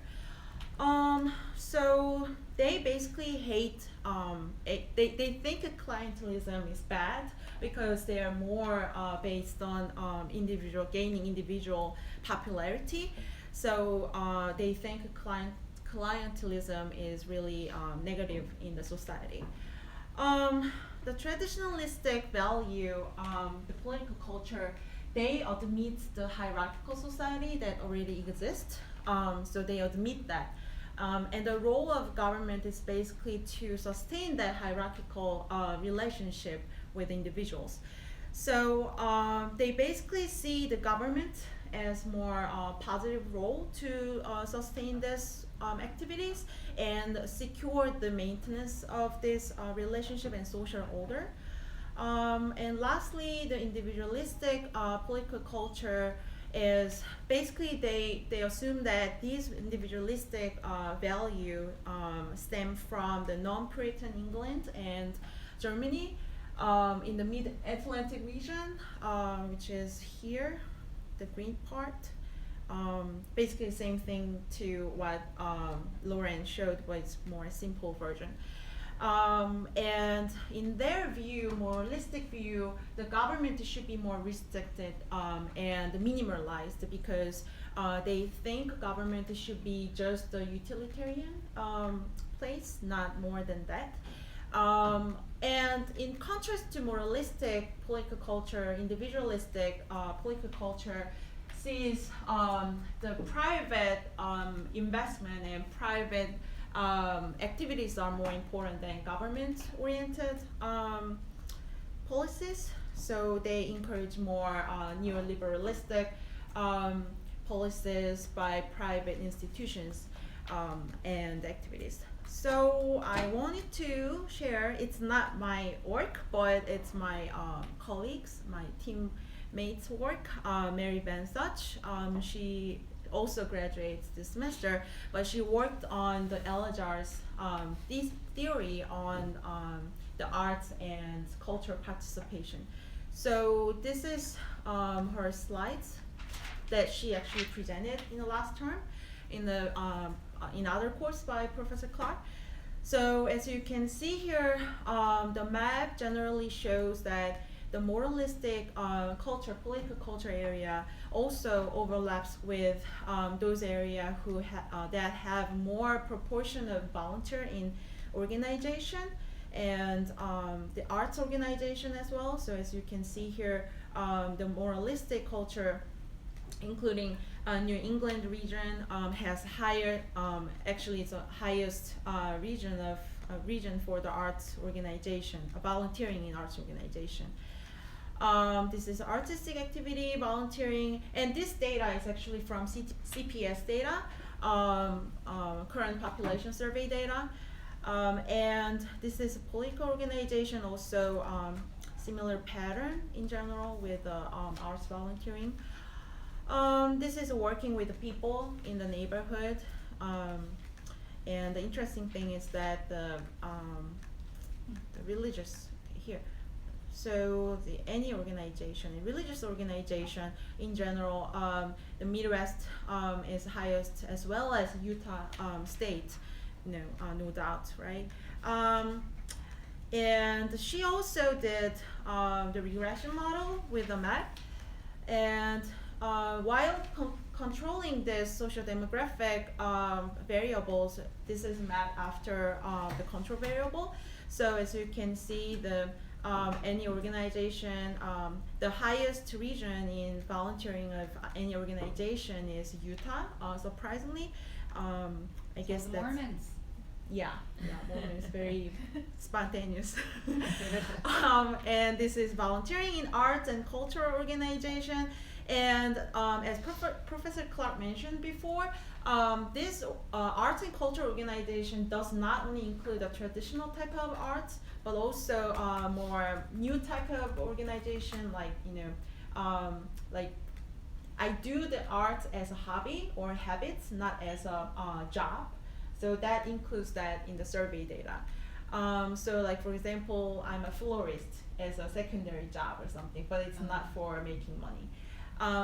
[SPEAKER 10] So they basically hate, they think clientelism is bad because they are more based on gaining individual popularity. So they think clientelism is really negative in the society. The traditionalistic value, the political culture, they admit the hierarchical society that already exists. So they admit that. And the role of government is basically to sustain that hierarchical relationship with individuals. So they basically see the government as more positive role to sustain this activities and secure the maintenance of this relationship and social order. And lastly, the individualistic political culture is basically they assume that these individualistic value stem from the non-Puritan England and Germany in the Mid-Atlantic region, which is here, the green part. Basically the same thing to what Lauren showed, but it's more simple version. And in their view, moralistic view, the government should be more restricted and minimalized because they think government should be just a utilitarian place, not more than that.
[SPEAKER 8] And in contrast to moralistic political culture, individualistic political culture sees the private investment and private activities are more important than government-oriented policies. So they encourage more neoliberalistic policies by private institutions and activities. So I wanted to share, it's not my work, but it's my colleagues, my teammates' work. Mary Van Such, she also graduates this semester, but she worked on the Elajar's this theory on the arts and cultural participation. So this is her slides that she actually presented in the last term in the in other course by Professor Clark. So as you can see here, the map generally shows that the moralistic culture, political culture area also overlaps with those areas who that have more proportion of volunteer in organization and the arts organization as well. So as you can see here, the moralistic culture, including New England region, has higher, actually it's the highest region for the arts organization, volunteering in arts organization. This is artistic activity, volunteering, and this data is actually from CPS data, current population survey data. And this is a political organization, also similar pattern in general with arts volunteering. This is working with the people in the neighborhood. And the interesting thing is that the religious here. So any organization, a religious organization in general, the Midwest is highest, as well as Utah State, no doubt, right? And she also did the regression model with the map, and while controlling the social demographic variables, this is mapped after the control variable. So as you can see, the any organization, the highest region in volunteering of any organization is Utah. Surprisingly, I guess that's
[SPEAKER 5] Mormons.
[SPEAKER 8] Yeah, Mormons very spontaneous. And this is volunteering in arts and cultural organization. And as Professor Clark mentioned before, this arts and culture organization does not only include a traditional type of arts, but also more new type of organization, like like I do the arts as a hobby or habits, not as a job. So that includes that in the survey data. So like for example, I'm a florist as a secondary job or something, but it's not for making money.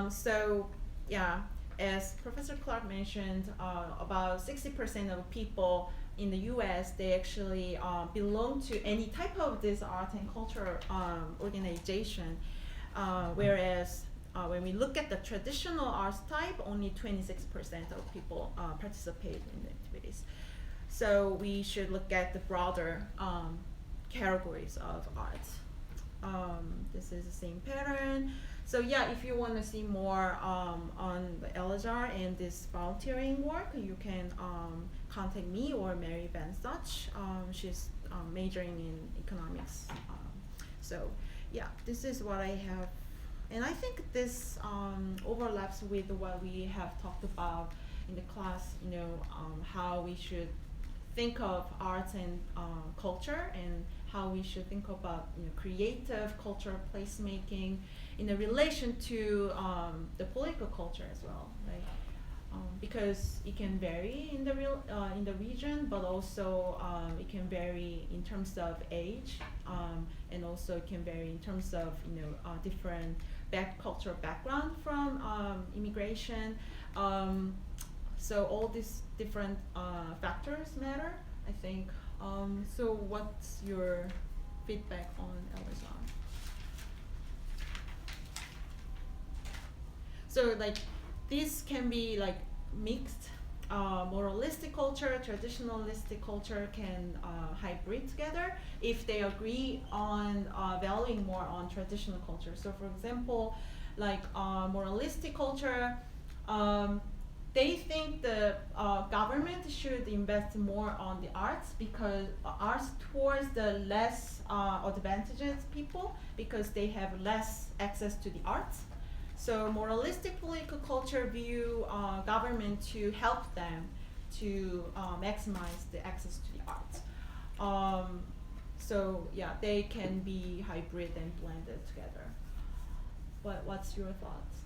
[SPEAKER 8] So yeah, as Professor Clark mentioned, about 60% of people in the US, they actually belong to any type of this art and culture organization, whereas when we look at the traditional arts type, only 26% of people participate in the activities. So we should look at the broader categories of arts. This is the same pattern. So yeah, if you want to see more on the Elajar and this volunteering work, you can contact me or Mary Van Such. She's majoring in economics. So yeah, this is what I have. And I think this overlaps with what we have talked about in the class, how we should think of arts and culture, and how we should think about creative culture placemaking in a relation to the political culture as well, right? Because it can vary in the region, but also it can vary in terms of age, and also it can vary in terms of different cultural background from immigration. So all these different factors matter, I think. So what's your feedback on Elajar? So like this can be like mixed
[SPEAKER 10] moralistic culture, traditionalistic culture can hybrid together if they agree on valuing more on traditional culture. So for example, like moralistic culture, they think the government should invest more on the arts because arts towards the less advantaged people because they have less access to the arts. So moralistic political culture view government to help them to maximize the access to the arts. So yeah, they can be hybrid and blended together. But what's your thoughts?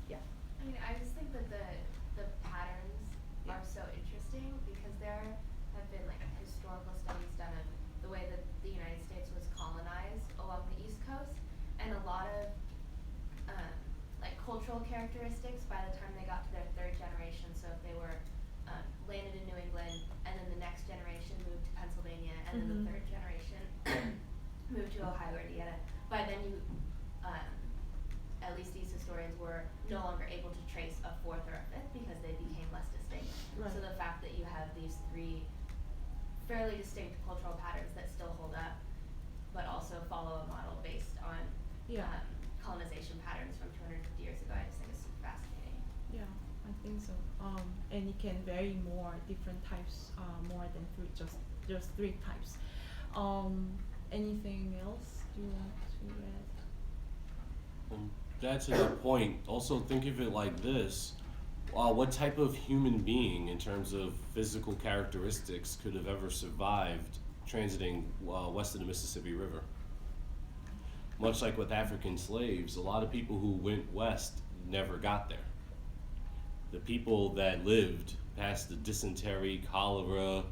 [SPEAKER 10] Yeah.
[SPEAKER 9] I mean, I just think that the patterns
[SPEAKER 10] Yeah.
[SPEAKER 9] are so interesting because there have been like historical studies done of the way that the United States was colonized along the East Coast, and a lot of like cultural characteristics by the time they got to their third generation. So if they were landed in New England, and then the next generation moved to Pennsylvania, and then the third generation moved to Ohio or Indiana. By then you, at least these historians were no longer able to trace a fourth or a fifth because they became less distinct.
[SPEAKER 10] Right.
[SPEAKER 9] So the fact that you have these three fairly distinct cultural patterns that still hold up, but also follow a model based on
[SPEAKER 10] Yeah.
[SPEAKER 9] colonization patterns from 250 years ago, I just think is super fascinating.
[SPEAKER 10] Yeah, I think so. And it can vary more different types, more than three, just three types. Anything else you want to add?
[SPEAKER 1] That's a good point. Also, think of it like this. What type of human being, in terms of physical characteristics, could have ever survived transiting west of the Mississippi River? Much like with African slaves, a lot of people who went west never got there. The people that lived past the dysentery, cholera,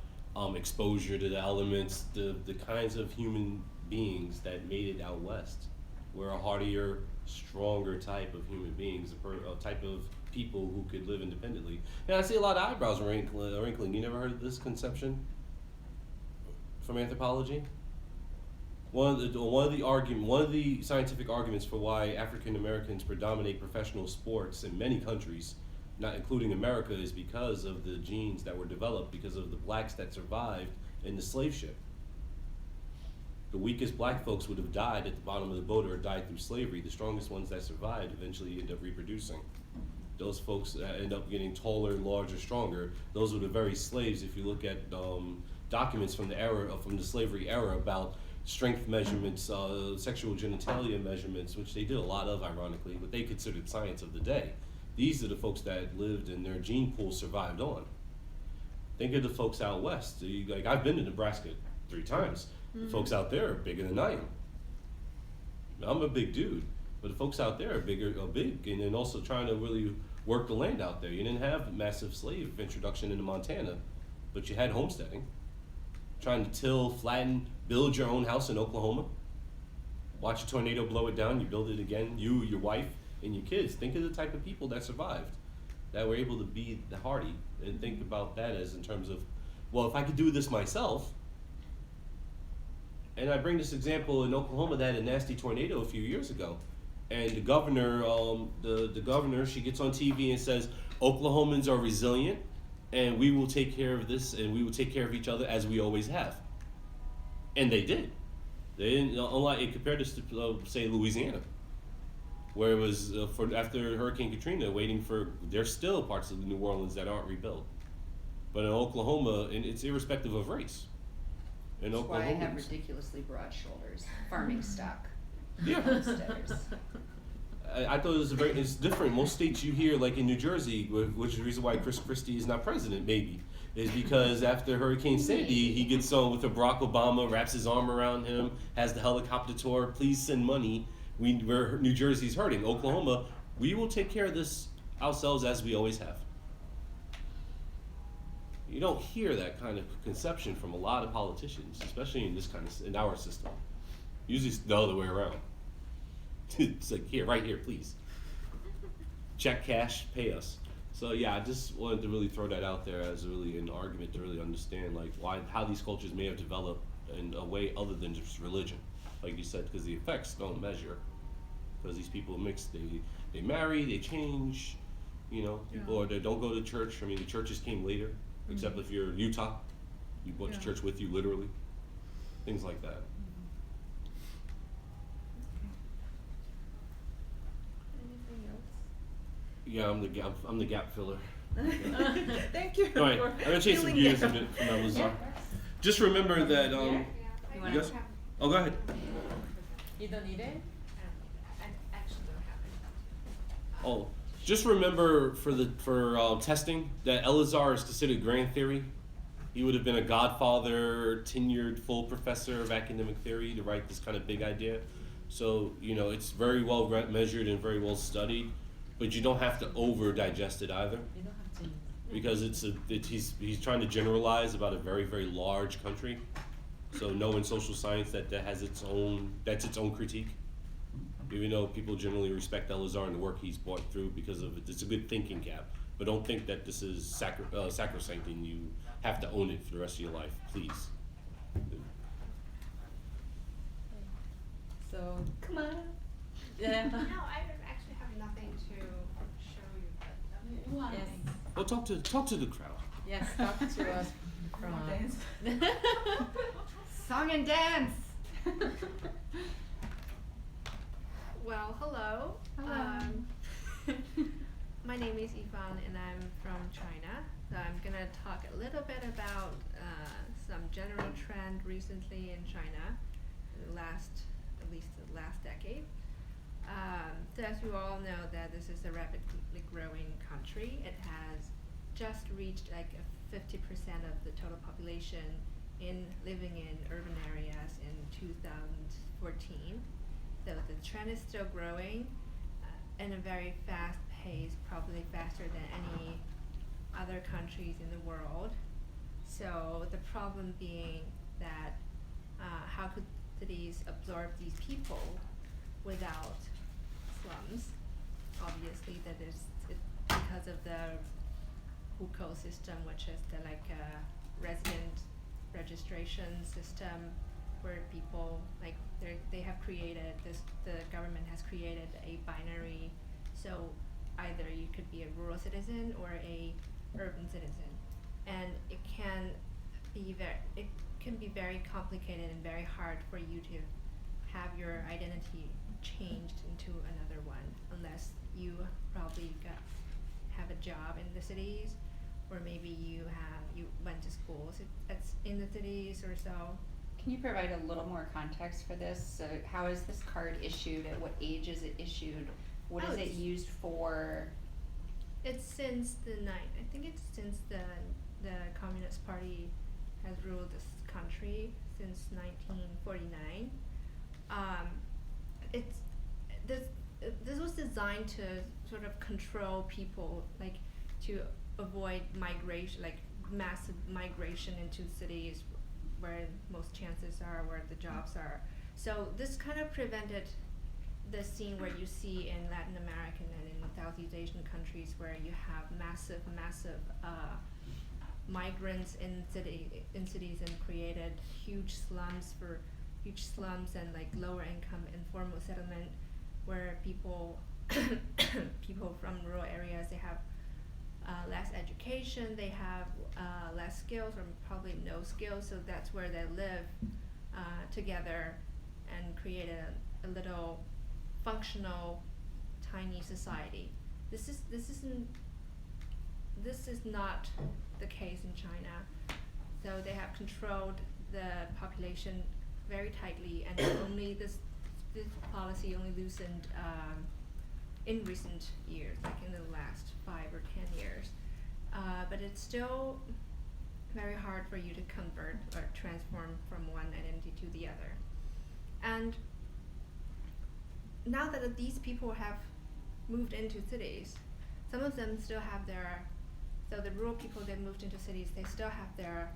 [SPEAKER 1] exposure to the elements, the kinds of human beings that made it out west were a hardier, stronger type of human beings, a type of people who could live independently. And I see a lot of eyebrows wrinkling. You never heard of this conception from anthropology? One of the scientific arguments for why African Americans predominate professional sports in many countries, not including America, is because of the genes that were developed because of the blacks that survived in the slave ship. The weakest black folks would have died at the bottom of the boat or died through slavery. The strongest ones that survived eventually end up reproducing. Those folks end up getting taller, larger, stronger. Those were the very slaves. If you look at documents from the era, from the slavery era, about strength measurements, sexual genitalia measurements, which they did a lot of, ironically, but they considered science of the day. These are the folks that lived and their gene pool survived on. Think of the folks out west. Like, I've been to Nebraska 3 times. The folks out there are bigger than I am. I'm a big dude, but the folks out there are big, and then also trying to really work the land out there. You didn't have massive slave introduction into Montana, but you had homesteading. Trying to till, flatten, build your own house in Oklahoma. Watch a tornado blow it down, you build it again, you, your wife, and your kids. Think of the type of people that survived, that were able to be the hardy, and think about that as in terms of, well, if I could do this myself. And I bring this example in Oklahoma that had a nasty tornado a few years ago, and the governor, the governor, she gets on TV and says, Oklahomans are resilient, and we will take care of this, and we will take care of each other as we always have. And they did. They didn't, unlike compared to say Louisiana, where it was after Hurricane Katrina, waiting for, there's still parts of New Orleans that aren't rebuilt. But in Oklahoma, and it's irrespective of race. In
[SPEAKER 5] That's why I have
[SPEAKER 1] Oklahomans-
[SPEAKER 5] ridiculously broad shoulders, farming stock.
[SPEAKER 1] Yeah.
[SPEAKER 5] Homesteaders.
[SPEAKER 1] I thought it's different. Most states you hear, like in New Jersey, which is the reason why Chris Christie is not president, maybe, is because after Hurricane Sandy, he gets on with a Barack Obama, wraps his arm around him, has the helicopter tour, please send money. Where New Jersey's hurting. Oklahoma, we will take care of this ourselves as we always have. You don't hear that kind of conception from a lot of politicians, especially in this kind of, in our system. Usually it's the other way around. It's like, here, right here, please. Check, cash, pay us. So yeah, I just wanted to really throw that out there as really an argument to really understand like how these cultures may have developed in a way other than just religion. Like you said, because the effects don't measure. Because these people mix, they marry, they change, you know,
[SPEAKER 10] Yeah.
[SPEAKER 1] or they don't go to church. I mean, the churches came later, except if you're in Utah, you brought your
[SPEAKER 10] Yeah.
[SPEAKER 1] church with you, literally. Things like that.
[SPEAKER 8] Anything else?
[SPEAKER 1] Yeah, I'm the gap filler.
[SPEAKER 8] Thank you.
[SPEAKER 1] All right,
[SPEAKER 8] for
[SPEAKER 1] I'm gonna change some
[SPEAKER 8] filling
[SPEAKER 1] gears a
[SPEAKER 8] in.
[SPEAKER 1] bit from Elazar. Just remember that,
[SPEAKER 9] Yeah, I
[SPEAKER 3] You wanna-
[SPEAKER 1] yes?
[SPEAKER 9] don't have.
[SPEAKER 1] Oh, go ahead.
[SPEAKER 3] You don't need it?
[SPEAKER 9] I don't need it. I actually don't have it.
[SPEAKER 1] Oh, just remember for testing that Elazar is considered grand theory. He would have been a godfather, tenured full professor of academic theory to write this kind of big idea. So you know it's very well measured and very well studied, but you don't have to over digest it either,
[SPEAKER 3] You don't have to.
[SPEAKER 1] because he's trying to generalize about a very very large country. So know in social science that has its own critique. Even though people generally respect Elazar and the work he's brought through because of it, it's a good thinking cap. But don't think that this is sacrosanct and you have to own it for the rest of your life, please.
[SPEAKER 3] So,
[SPEAKER 8] Come on.
[SPEAKER 3] yeah.
[SPEAKER 9] No, I actually have nothing to show you, but
[SPEAKER 3] Yes.
[SPEAKER 1] Well, talk to the crowd.
[SPEAKER 3] Yes, talk to us from.
[SPEAKER 10] Dance.
[SPEAKER 5] Song and dance.
[SPEAKER 9] well, hello. My name is Yifan and I'm from China. So I'm gonna talk a little bit about some general trend recently in China, at least the last decade. So as you all know that this is a rapidly growing country. It has just reached like 50% of the total population living in urban areas in 2014. So the trend is still growing in a very fast pace, probably faster than any other countries in the world. So the problem being that how could cities absorb these people without slums? Obviously, that is because of the hukou system, which is the resident registration system, where people they have created this. The government has created a binary, so either you could be a rural citizen or a urban citizen, and it can be very complicated and very hard for you to have your identity changed into another one unless you probably have a job in the cities, or maybe you went to schools that's in the cities or so.
[SPEAKER 5] Can you provide a little more context for this? So how is this card issued? At what age is it issued? What is it
[SPEAKER 9] it's-
[SPEAKER 5] used for?
[SPEAKER 9] It's since I think it's since the Communist Party has ruled this country since 1949. This was designed to sort of control people, like to avoid migration, like massive migration into cities where most chances are, where the jobs are. So this kind of prevented the scene where you see in Latin American and in Southeast Asian countries where you have massive migrants in cities and created huge slums and like lower income informal settlement where people from rural areas, they have less education, they have less skills or probably no skills, so that's where they live together and create a little functional tiny society. This is not the case in China. So they have controlled the population very tightly, and only this policy only loosened in recent years, like in the last 5 or 10 years. But it's still very hard for you to convert or transform from one identity to the other. And now that these people have moved into cities, some of them still have so the rural people that moved into cities, they still have their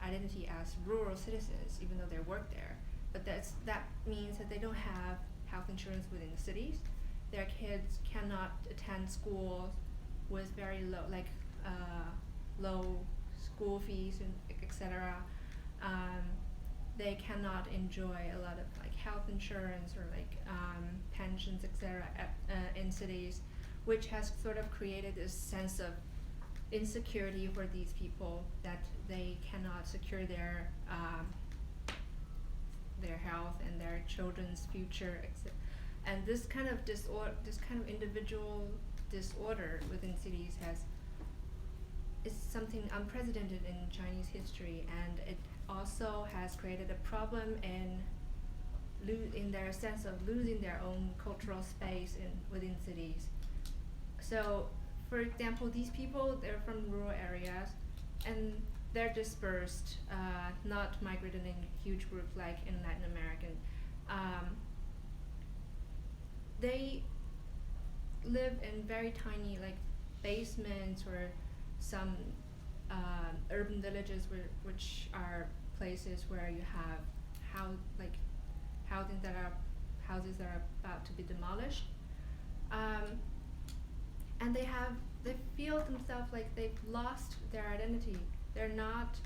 [SPEAKER 9] identity as rural citizens, even though they work there. But that means that they don't have health insurance within the cities. Their kids cannot attend schools with very low school fees and etc. They cannot enjoy a lot of like health insurance or like pensions etc. In cities,
[SPEAKER 11] which has sort of created this sense of insecurity for these people that they cannot secure their health and their children's future, and this kind of individual disorder within cities is something unprecedented in Chinese history, and it also has created a problem in their sense of losing their own cultural space within cities. So, for example, these people, they're from rural areas, and they're dispersed, not migrated in huge groups like in Latin American. They live in very tiny, like, basements or some urban villages which are places where you have houses that are about to be demolished, and they feel themselves like they've lost their identity. They're not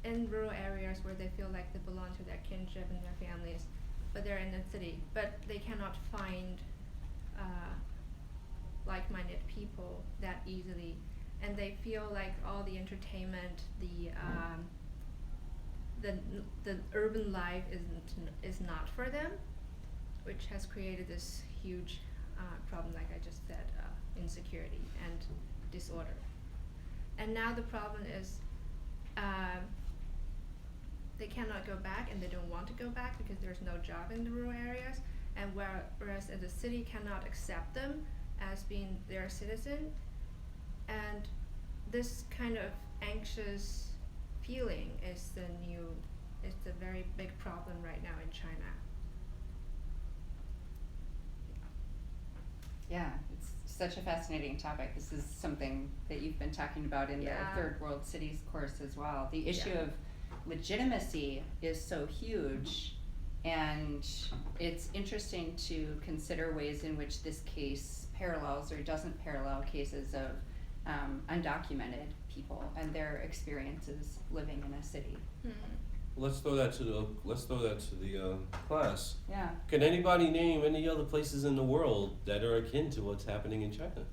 [SPEAKER 11] in rural areas where they feel like they belong to their kinship and their families, but they're in the city. But they cannot find like-minded people that easily, and they feel like all the entertainment, the urban life is not for them, which has created this huge problem, like I just said, insecurity and disorder. And now the problem is they cannot go back, and they don't want to go back because there's no job in the rural areas, and whereas the city cannot accept them as being their citizen, and this kind of anxious feeling is the very big problem right now in China.
[SPEAKER 5] Yeah, it's such a fascinating topic. This is something that you've been talking about in the Third World Cities course as well. The issue of legitimacy is so huge, and it's interesting to consider ways in which this case parallels or doesn't parallel cases of undocumented people and their experiences living in a city.
[SPEAKER 1] Let's throw that to the class.
[SPEAKER 5] Yeah.
[SPEAKER 1] Can anybody name any other places in the world that are akin to what's happening in China?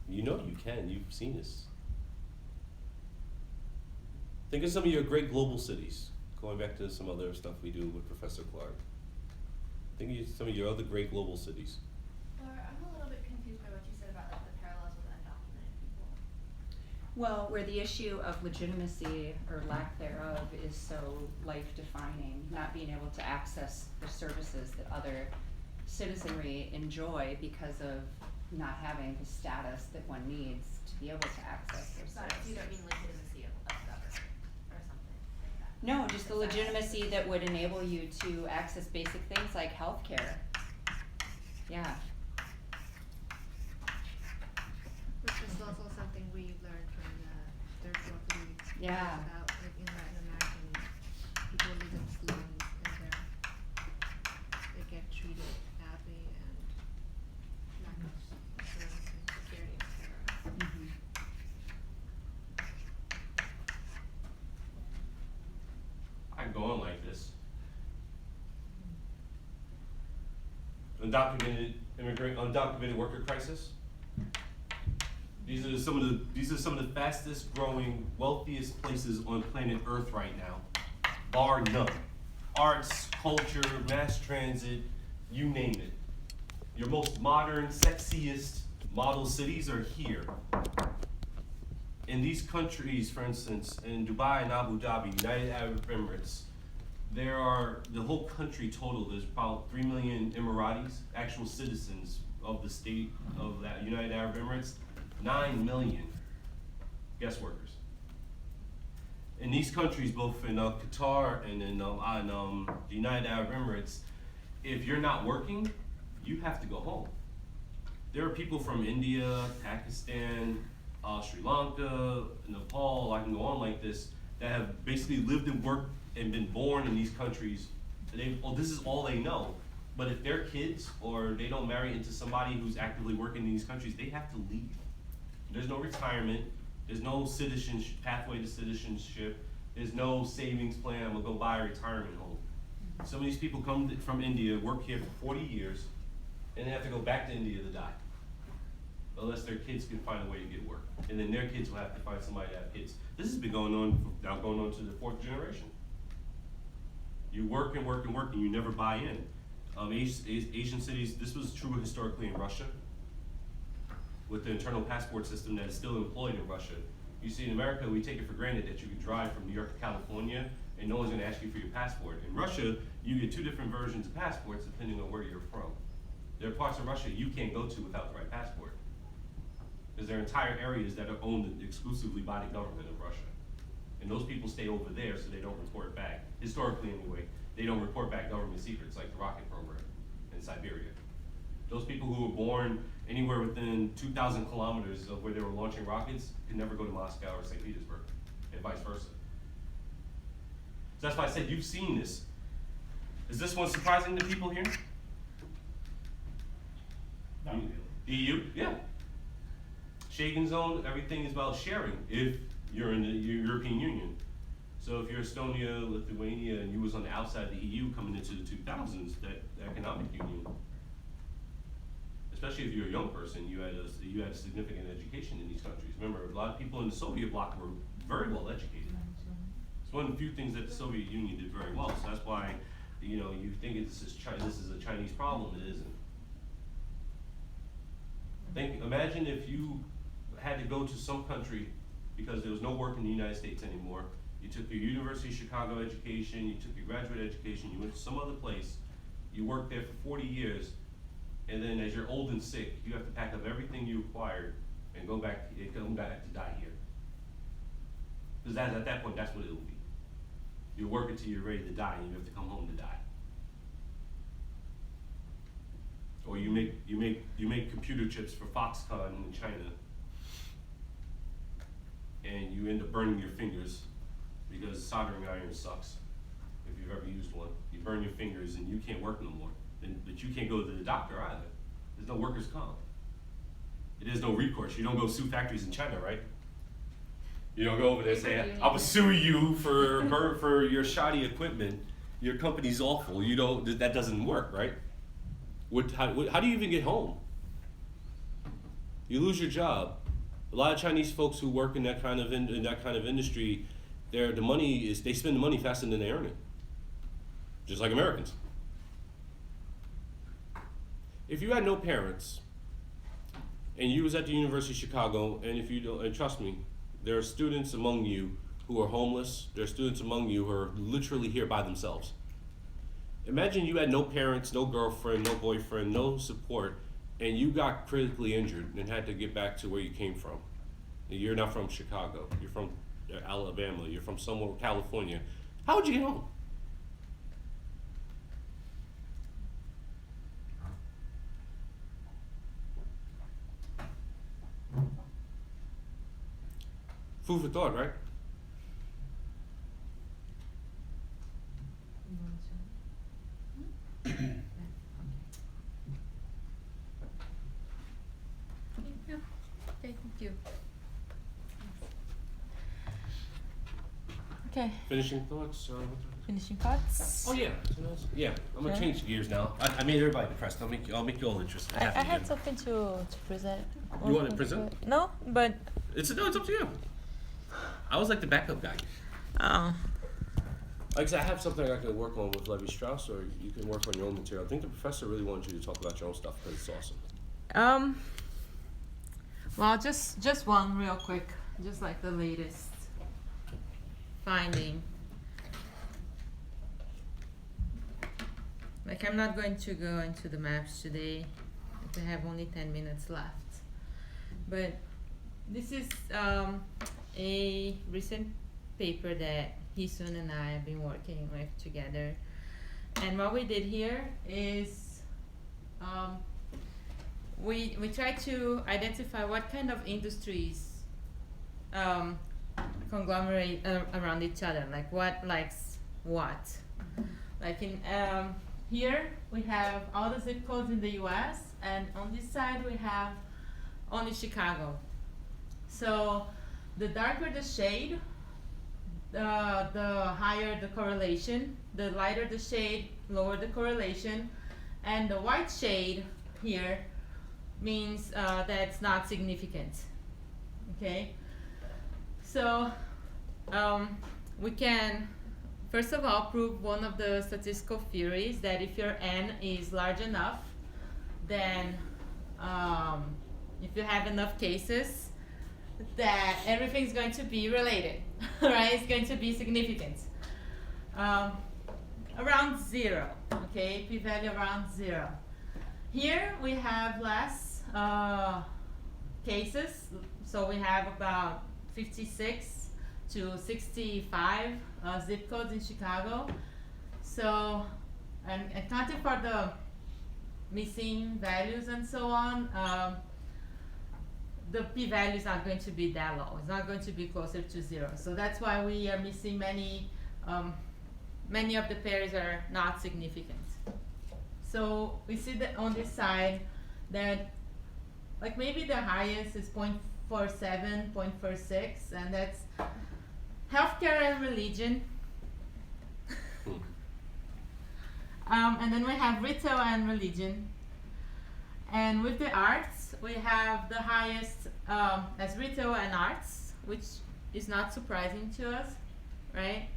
[SPEAKER 1] You know you can. You've seen this. Think of some of your great global cities. Going back to some other stuff we do with Professor Clark. Think of some of your other great global cities.
[SPEAKER 9] Laura, I'm a little bit confused by what you said about like the parallels with undocumented people.
[SPEAKER 5] Well, where the issue of legitimacy or lack thereof is so life-defining, not being able to access the services that other citizenry enjoy because of not having the status that one needs to be able to access those
[SPEAKER 9] Got it. So you
[SPEAKER 5] services.
[SPEAKER 9] don't mean legitimacy of government or something like that?
[SPEAKER 5] No, just the legitimacy that would enable you to access basic things like healthcare. Yeah.
[SPEAKER 11] Which is also something we learned from the Third World Cities.
[SPEAKER 5] Yeah.
[SPEAKER 11] About like in Latin American, people live in slums and they get treated badly and lack of insurance and security, etc.
[SPEAKER 5] Mm-hmm.
[SPEAKER 1] I can go on like this. Undocumented worker crisis. These are some of the fastest growing, wealthiest places on planet Earth right now, bar none. Arts, culture, mass transit, you name it. Your most modern, sexiest model cities are here. In these countries, for instance, in Dubai and Abu Dhabi, United Arab Emirates, the whole country total, there's about 3 million Emiratis, actual citizens of the state of that United Arab Emirates, 9 million guest workers. In these countries, both in Qatar and in the United Arab Emirates, if you're not working, you have to go home. There are people from India, Pakistan, Sri Lanka, Nepal, I can go on like this, that have basically lived and worked and been born in these countries. This is all they know. But if they're kids or they don't marry into somebody who's actively working in these countries, they have to leave. There's no retirement. There's no pathway to citizenship. There's no savings plan. I'm gonna go buy a retirement home. Some of these people come from India, work here for 40 years, and they have to go back to India to die. Unless their kids can find a way to get work. And then their kids will have to find somebody to have kids. This has been going on, now going on to the 4th generation. You work and work and work and you never buy in. Asian cities, this was true historically in Russia, with the internal passport system that is still employed in Russia. You see, in America, we take it for granted that you can drive from New York to California and no one's gonna ask you for your passport. In Russia, you get 2 different versions of passports depending on where you're from. There are parts of Russia you can't go to without the right passport. Because there are entire areas that are owned exclusively by the government of Russia. And those people stay over there so they don't report back, historically anyway, they don't report back government secrets like the rocket program in Siberia. Those people who were born anywhere within 2,000 kilometers of where they were launching rockets could never go to Moscow or St. Petersburg, and vice versa. So that's why I said you've seen this. Is this one surprising to people here?
[SPEAKER 7] Not really.
[SPEAKER 1] The EU? Yeah. Schengen zone, everything is about sharing if you're in the European Union. So if you're Estonia, Lithuania, and you was on the outside of the EU coming into the 2000s, that economic union, especially if you're a young person, you had a significant education in these countries. Remember, a lot of people in the Soviet bloc were very well educated. It's one of the few things that the Soviet Union did very well. So that's why, you think this is a Chinese problem. It isn't. Imagine if you had to go to some country because there was no work in the United States anymore. You took your University of Chicago education, you took your graduate education, you went to some other place, you worked there for 40 years, and then as you're old and sick, you have to pack up everything you acquired and come back to die here. Because at that point, that's what it'll be. You work until you're ready to die, and you have to come home to die. Or you make computer chips for Foxconn in China, and you end up burning your fingers because soldering iron sucks. If you've ever used one, you burn your fingers and you can't work no more. But you can't go to the doctor either. There's no workers' comp. There's no recourse. You don't go sue factories in China, right? You don't go over there and say, "I will sue you for your shoddy equipment. Your company's awful." You don't. That doesn't work, right? How do you even get home? You lose your job. A lot of Chinese folks who work in that kind of industry, they spend the money faster than they earn it, just like Americans. If you had no parents, and you was at the University of Chicago, and if you don't, and trust me, there are students among you who are homeless. There are students among you who are literally here by themselves. Imagine you had no parents, no girlfriend, no boyfriend, no support, and you got critically injured and had to get back to where you came from. You're not from Chicago. You're from Alabama. You're from somewhere, California. How would you get home? Food for thought, right?
[SPEAKER 11] Yeah. Okay, thank you.
[SPEAKER 3] Okay,
[SPEAKER 1] Finishing thoughts?
[SPEAKER 3] finishing thoughts?
[SPEAKER 1] Oh yeah. Yeah. I'm gonna
[SPEAKER 3] Okay.
[SPEAKER 1] change gears now. I made everybody depressed. I'll make you all interested.
[SPEAKER 3] I
[SPEAKER 1] Half
[SPEAKER 3] had
[SPEAKER 1] again.
[SPEAKER 3] something to present.
[SPEAKER 1] You want to present?
[SPEAKER 3] No, but
[SPEAKER 1] It's up to you. I was like the backup guy.
[SPEAKER 3] oh,
[SPEAKER 1] Like I said, I have something I could work on with Levi Strauss, or you can work on your own material. I think the professor really wanted you to talk about your own stuff because it's awesome.
[SPEAKER 3] well, just one real quick, just like the latest finding. Like, I'm not going to go into the maps today. I have only 10 minutes left. But this is a recent paper that Hisun and I have been working with together. And what we did here is we tried to identify what kind of industries conglomerate around each other, like what likes what. Like in here we have all the zip codes in the US, and on this side we have only Chicago. So the darker the shade, the higher the correlation. The lighter the shade, lower the correlation. And the white shade here means that's not significant. Okay, so we can first of all prove one of the statistical theories, that if your n is large enough, then if you have enough cases, that everything's going to be related, right? It's going to be significant. Around 0, okay, p-value around 0. Here we have less cases, so we have about 56 to 65 zip codes in Chicago. So, and accounting for the missing values and so on, the p-value is not going to be that low. It's not going to be closer to 0. So that's why we are missing many of the pairs are not significant. So we see that on this side that like maybe the highest is 0.47, 0.46, and that's healthcare and religion. And then we have retail and religion. And with the arts, we have the highest as retail and arts, which is not surprising to us, right?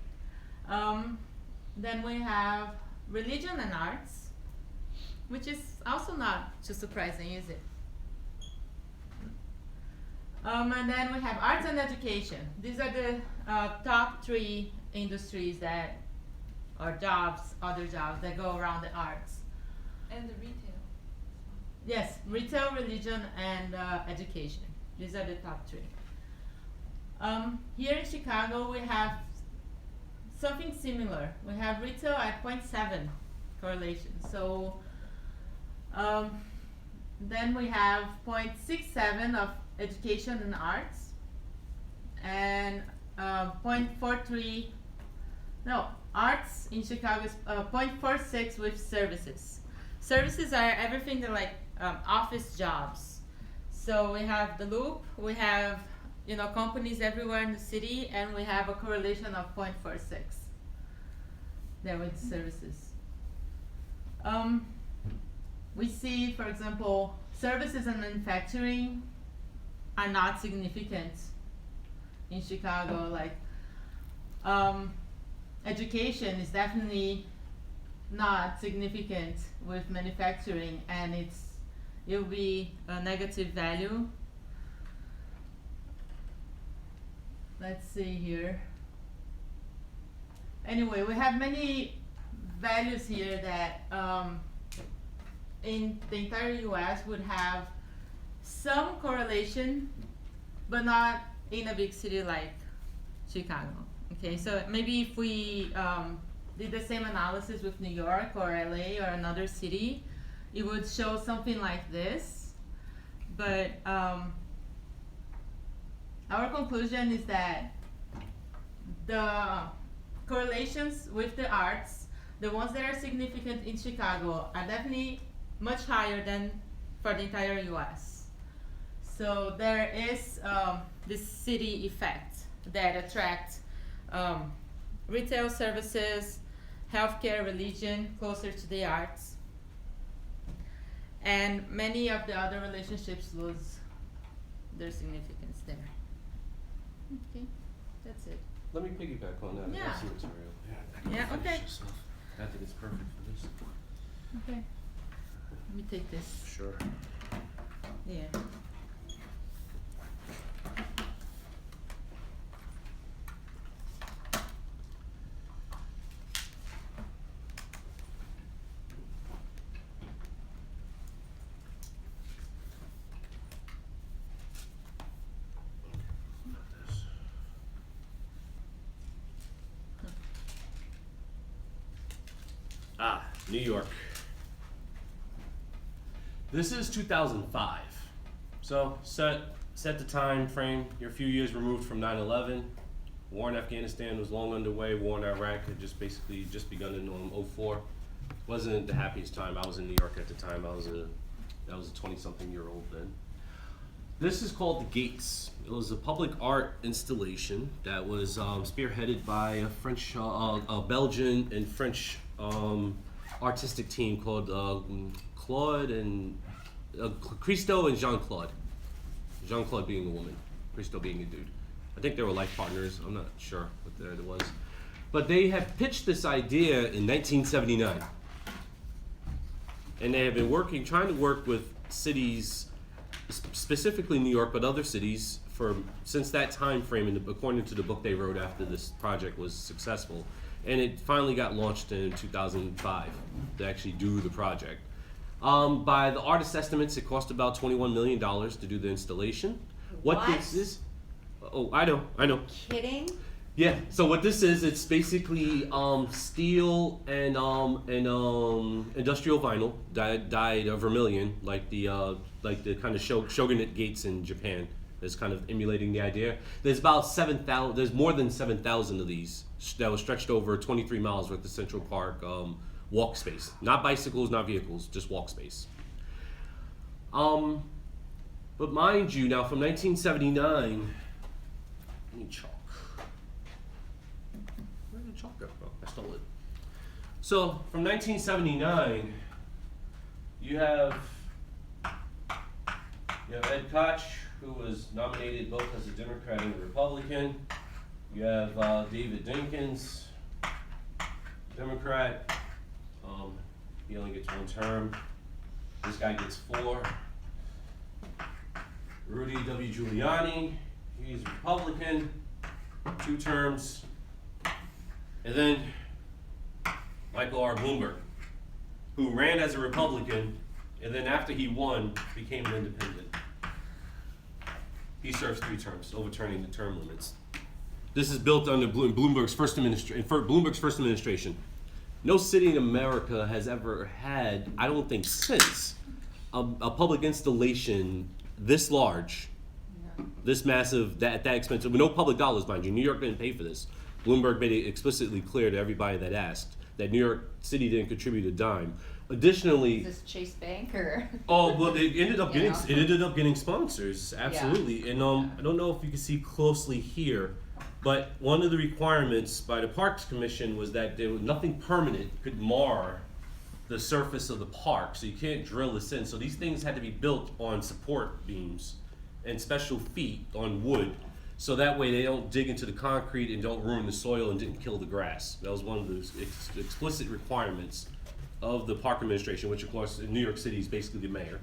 [SPEAKER 3] Then we have religion and arts, which is also not too surprising, is it? And then we have arts and education. These are the top 3 industries that, or jobs, other jobs that go around the arts.
[SPEAKER 10] And the retail.
[SPEAKER 3] Yes, retail, religion, and education. These are the top 3. Here in Chicago, we have something similar. We have retail at 0.7 correlation. So then we have 0.67 of education and arts, and 0.43, no, arts in Chicago is 0.46 with services. Services are everything that like office jobs. So we have the loop, we have companies everywhere in the city, and we have a correlation of 0.46 there with services. We see, for example, services and manufacturing are not significant in Chicago. Like education is definitely not significant with manufacturing, and it'll be a negative value. Let's see here. Anyway, we have many values here that in the entire US would have some correlation, but not in a big city like Chicago. Okay, so maybe if we did the same analysis with New York or LA or another city, it would show something like this. But our conclusion is that the correlations with the arts, the ones that are significant in Chicago, are definitely much higher than for the entire US. So there is this city effect that attracts retail, services, healthcare, religion closer to the arts. And many of the other relationships lose their significance there. Okay, that's it.
[SPEAKER 1] Let me piggyback on that.
[SPEAKER 3] Yeah.
[SPEAKER 1] I see material.
[SPEAKER 3] Yeah,
[SPEAKER 1] finish
[SPEAKER 3] okay.
[SPEAKER 1] this off. I think it's perfect for this.
[SPEAKER 3] Okay. Let me take this.
[SPEAKER 1] Sure.
[SPEAKER 3] Yeah.
[SPEAKER 1] New York. This is 2005. So set the time frame. You're a few years removed from 9/11. War in Afghanistan was long underway. War in Iraq had just begun in 2004. Wasn't the happiest time. I was in New York at the time. I was a 20-something-year-old then. This is called the Gates. It was a public art installation that was spearheaded by a French, Belgian and French artistic team called Claude and Christo and Jean-Claude. Jean-Claude being a woman, Christo being a dude. I think they were life partners. I'm not sure what it was. But they have pitched this idea in 1979. And they have been trying to work with cities, specifically New York, but other cities, since that time frame, and according to the book they wrote after this project was successful. And it finally got launched in 2005 to actually do the project. By the artist estimates, it cost about $21 million to do the installation. What this is? Oh, I know.
[SPEAKER 5] Kidding?
[SPEAKER 1] Yeah. So what this is, it's basically steel and industrial vinyl dyed vermilion, like the kind of shogunate gates in Japan. Is kind of emulating the idea. There's about 7,000. There's more than 7,000 of these that was stretched over 23 miles worth of Central Park walk space. Not bicycles, not vehicles, just walk space. But mind you, now from 1979, I need chalk. Where did the chalk go? Oh, I stole it. So from 1979, you have Ed Koch, who was nominated both as a Democrat and a Republican. You have David Dinkins, Democrat. He only gets one term. This guy gets 4. Rudy W. Giuliani, he's a Republican, 2 terms. And then Michael R. Bloomberg, who ran as a Republican, and then after he won, became an independent. He serves 3 terms, overturning the term limits. This is built under Bloomberg's first administration. No city in America has ever had, I don't think since, a public installation this large, this massive, that expensive, with no public dollars, mind you. New York didn't pay for this. Bloomberg made it explicitly clear to everybody that asked that New York City didn't contribute a dime. Additionally,
[SPEAKER 5] Is this Chase Bank or?
[SPEAKER 1] oh well, it ended up
[SPEAKER 5] You
[SPEAKER 1] getting
[SPEAKER 5] know?
[SPEAKER 1] sponsors, absolutely. And I don't know if you can see closely here, but one of the requirements by the Parks Commission was that there was nothing permanent could mar the surface of the park, so you can't drill this in. So these things had to be built on support beams and special feet on wood, so that way they don't dig into the concrete and don't ruin the soil and didn't kill the grass. That was one of those explicit requirements of the park administration, which of course in New York City is basically the mayor.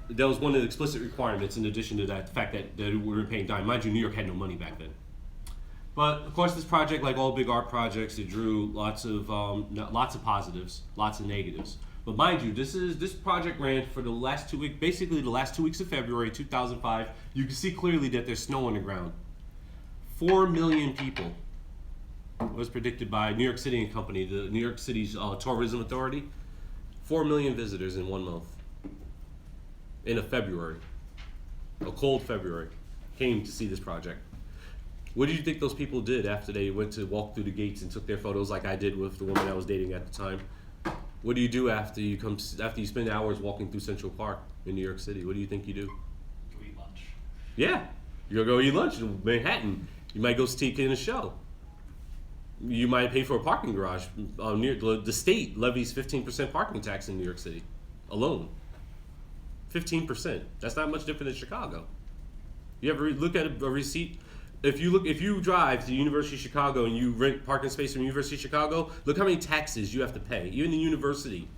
[SPEAKER 1] That was one of the explicit requirements, in addition to that, the fact that we were paying dime. Mind you, New York had no money back then. But of course, this project, like all big art projects, it drew lots of positives, lots of negatives. But mind you, this project ran for the last 2 weeks, basically the last 2 weeks of February 2005. You can see clearly that there's snow on the ground. 4 million people was predicted by New York City and Company, the New York City's tourism authority. 4 million visitors in 1 month. In a cold February, came to see this project. What do you think those people did after they went to walk through the gates and took their photos, like I did with the woman I was dating at the time? What do you do after you spend hours walking through Central Park in New York City? What do you think you do?
[SPEAKER 7] Go eat lunch.
[SPEAKER 1] Yeah, you'll go eat lunch in Manhattan. You might go sneak in a show. You might pay for a parking garage. The state levies 15% parking tax in New York City alone. 15%. That's not much different than Chicago. You ever look at a receipt? If you drive to the University of Chicago and you rent parking space from the University of Chicago, look how many taxes you have to pay. Even the university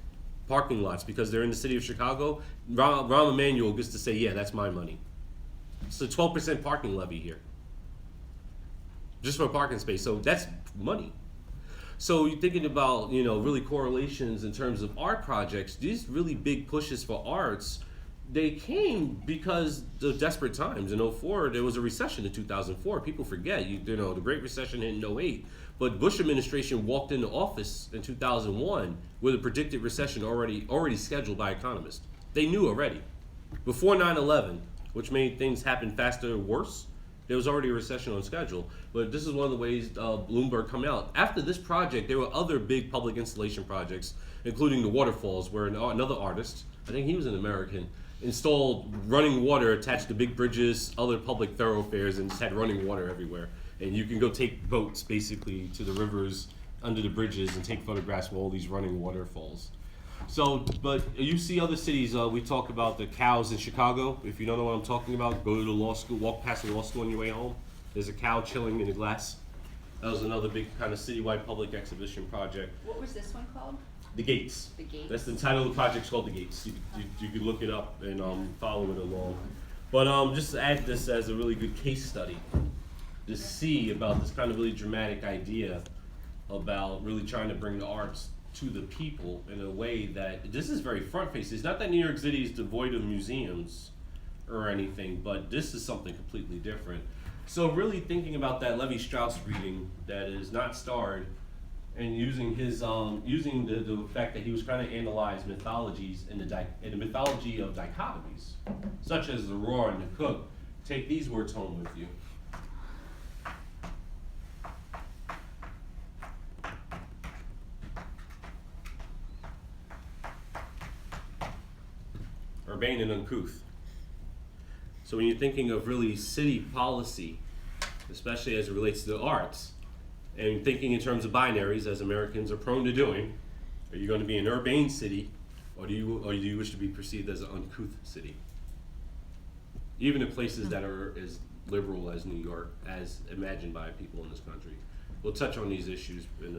[SPEAKER 1] parking lots, because they're in the city of Chicago, Rahm Emanuel gets to say, yeah, that's my money. It's a 12% parking levy here. Just for a parking space, so that's money. So you're thinking about, really correlations in terms of art projects, these really big pushes for arts, they came because of desperate times. In 2004, there was a recession in 2004. People forget, the Great Recession hit in 2008. But Bush administration walked into office in 2001 with a predicted recession already scheduled by economists. They knew already. Before 9/11, which made things happen faster or worse, there was already a recession on schedule. But this is one of the ways Bloomberg come out. After this project, there were other big public installation projects, including the waterfalls, where another artist, I think he was an American, installed running water attached to big bridges, other public thoroughfares, and just had running water everywhere. And you can go take boats basically to the rivers under the bridges and take photographs of all these running waterfalls. So, but you see other cities, we talk about the cows in Chicago. If you don't know what I'm talking about, go to the law school, walk past the law school on your way home. There's a cow chilling in the glass. That was another big kind of citywide public exhibition project.
[SPEAKER 5] What was this one called?
[SPEAKER 1] The Gates.
[SPEAKER 5] The Gates?
[SPEAKER 1] That's the title of the project's called The Gates. You can look it up and follow it along. But just to add this as a really good case study to see about this kind of really dramatic idea about really trying to bring the arts to the people in a way that this is very front facing. It's not that New York City is devoid of museums or anything, but this is something completely different. So really thinking about that Levi Strauss reading that is not starred, and using his using the fact that he was trying to analyze mythologies in the mythology of dichotomies, such as the roar and the cook. Take these words home with you. Urbane and uncouth. So when you're thinking of really city policy, especially as it relates to the arts, and thinking in terms of binaries, as Americans are prone to doing, are you going to be an urbane city, or do you wish to be perceived as an uncouth city? Even in places that are as liberal as New York, as imagined by people in this country. We'll touch on these issues in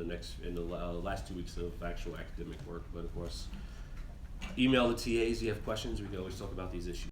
[SPEAKER 1] the last 2 weeks of actual academic work, but of course, email the TAs if you have questions. We can always talk about these issues.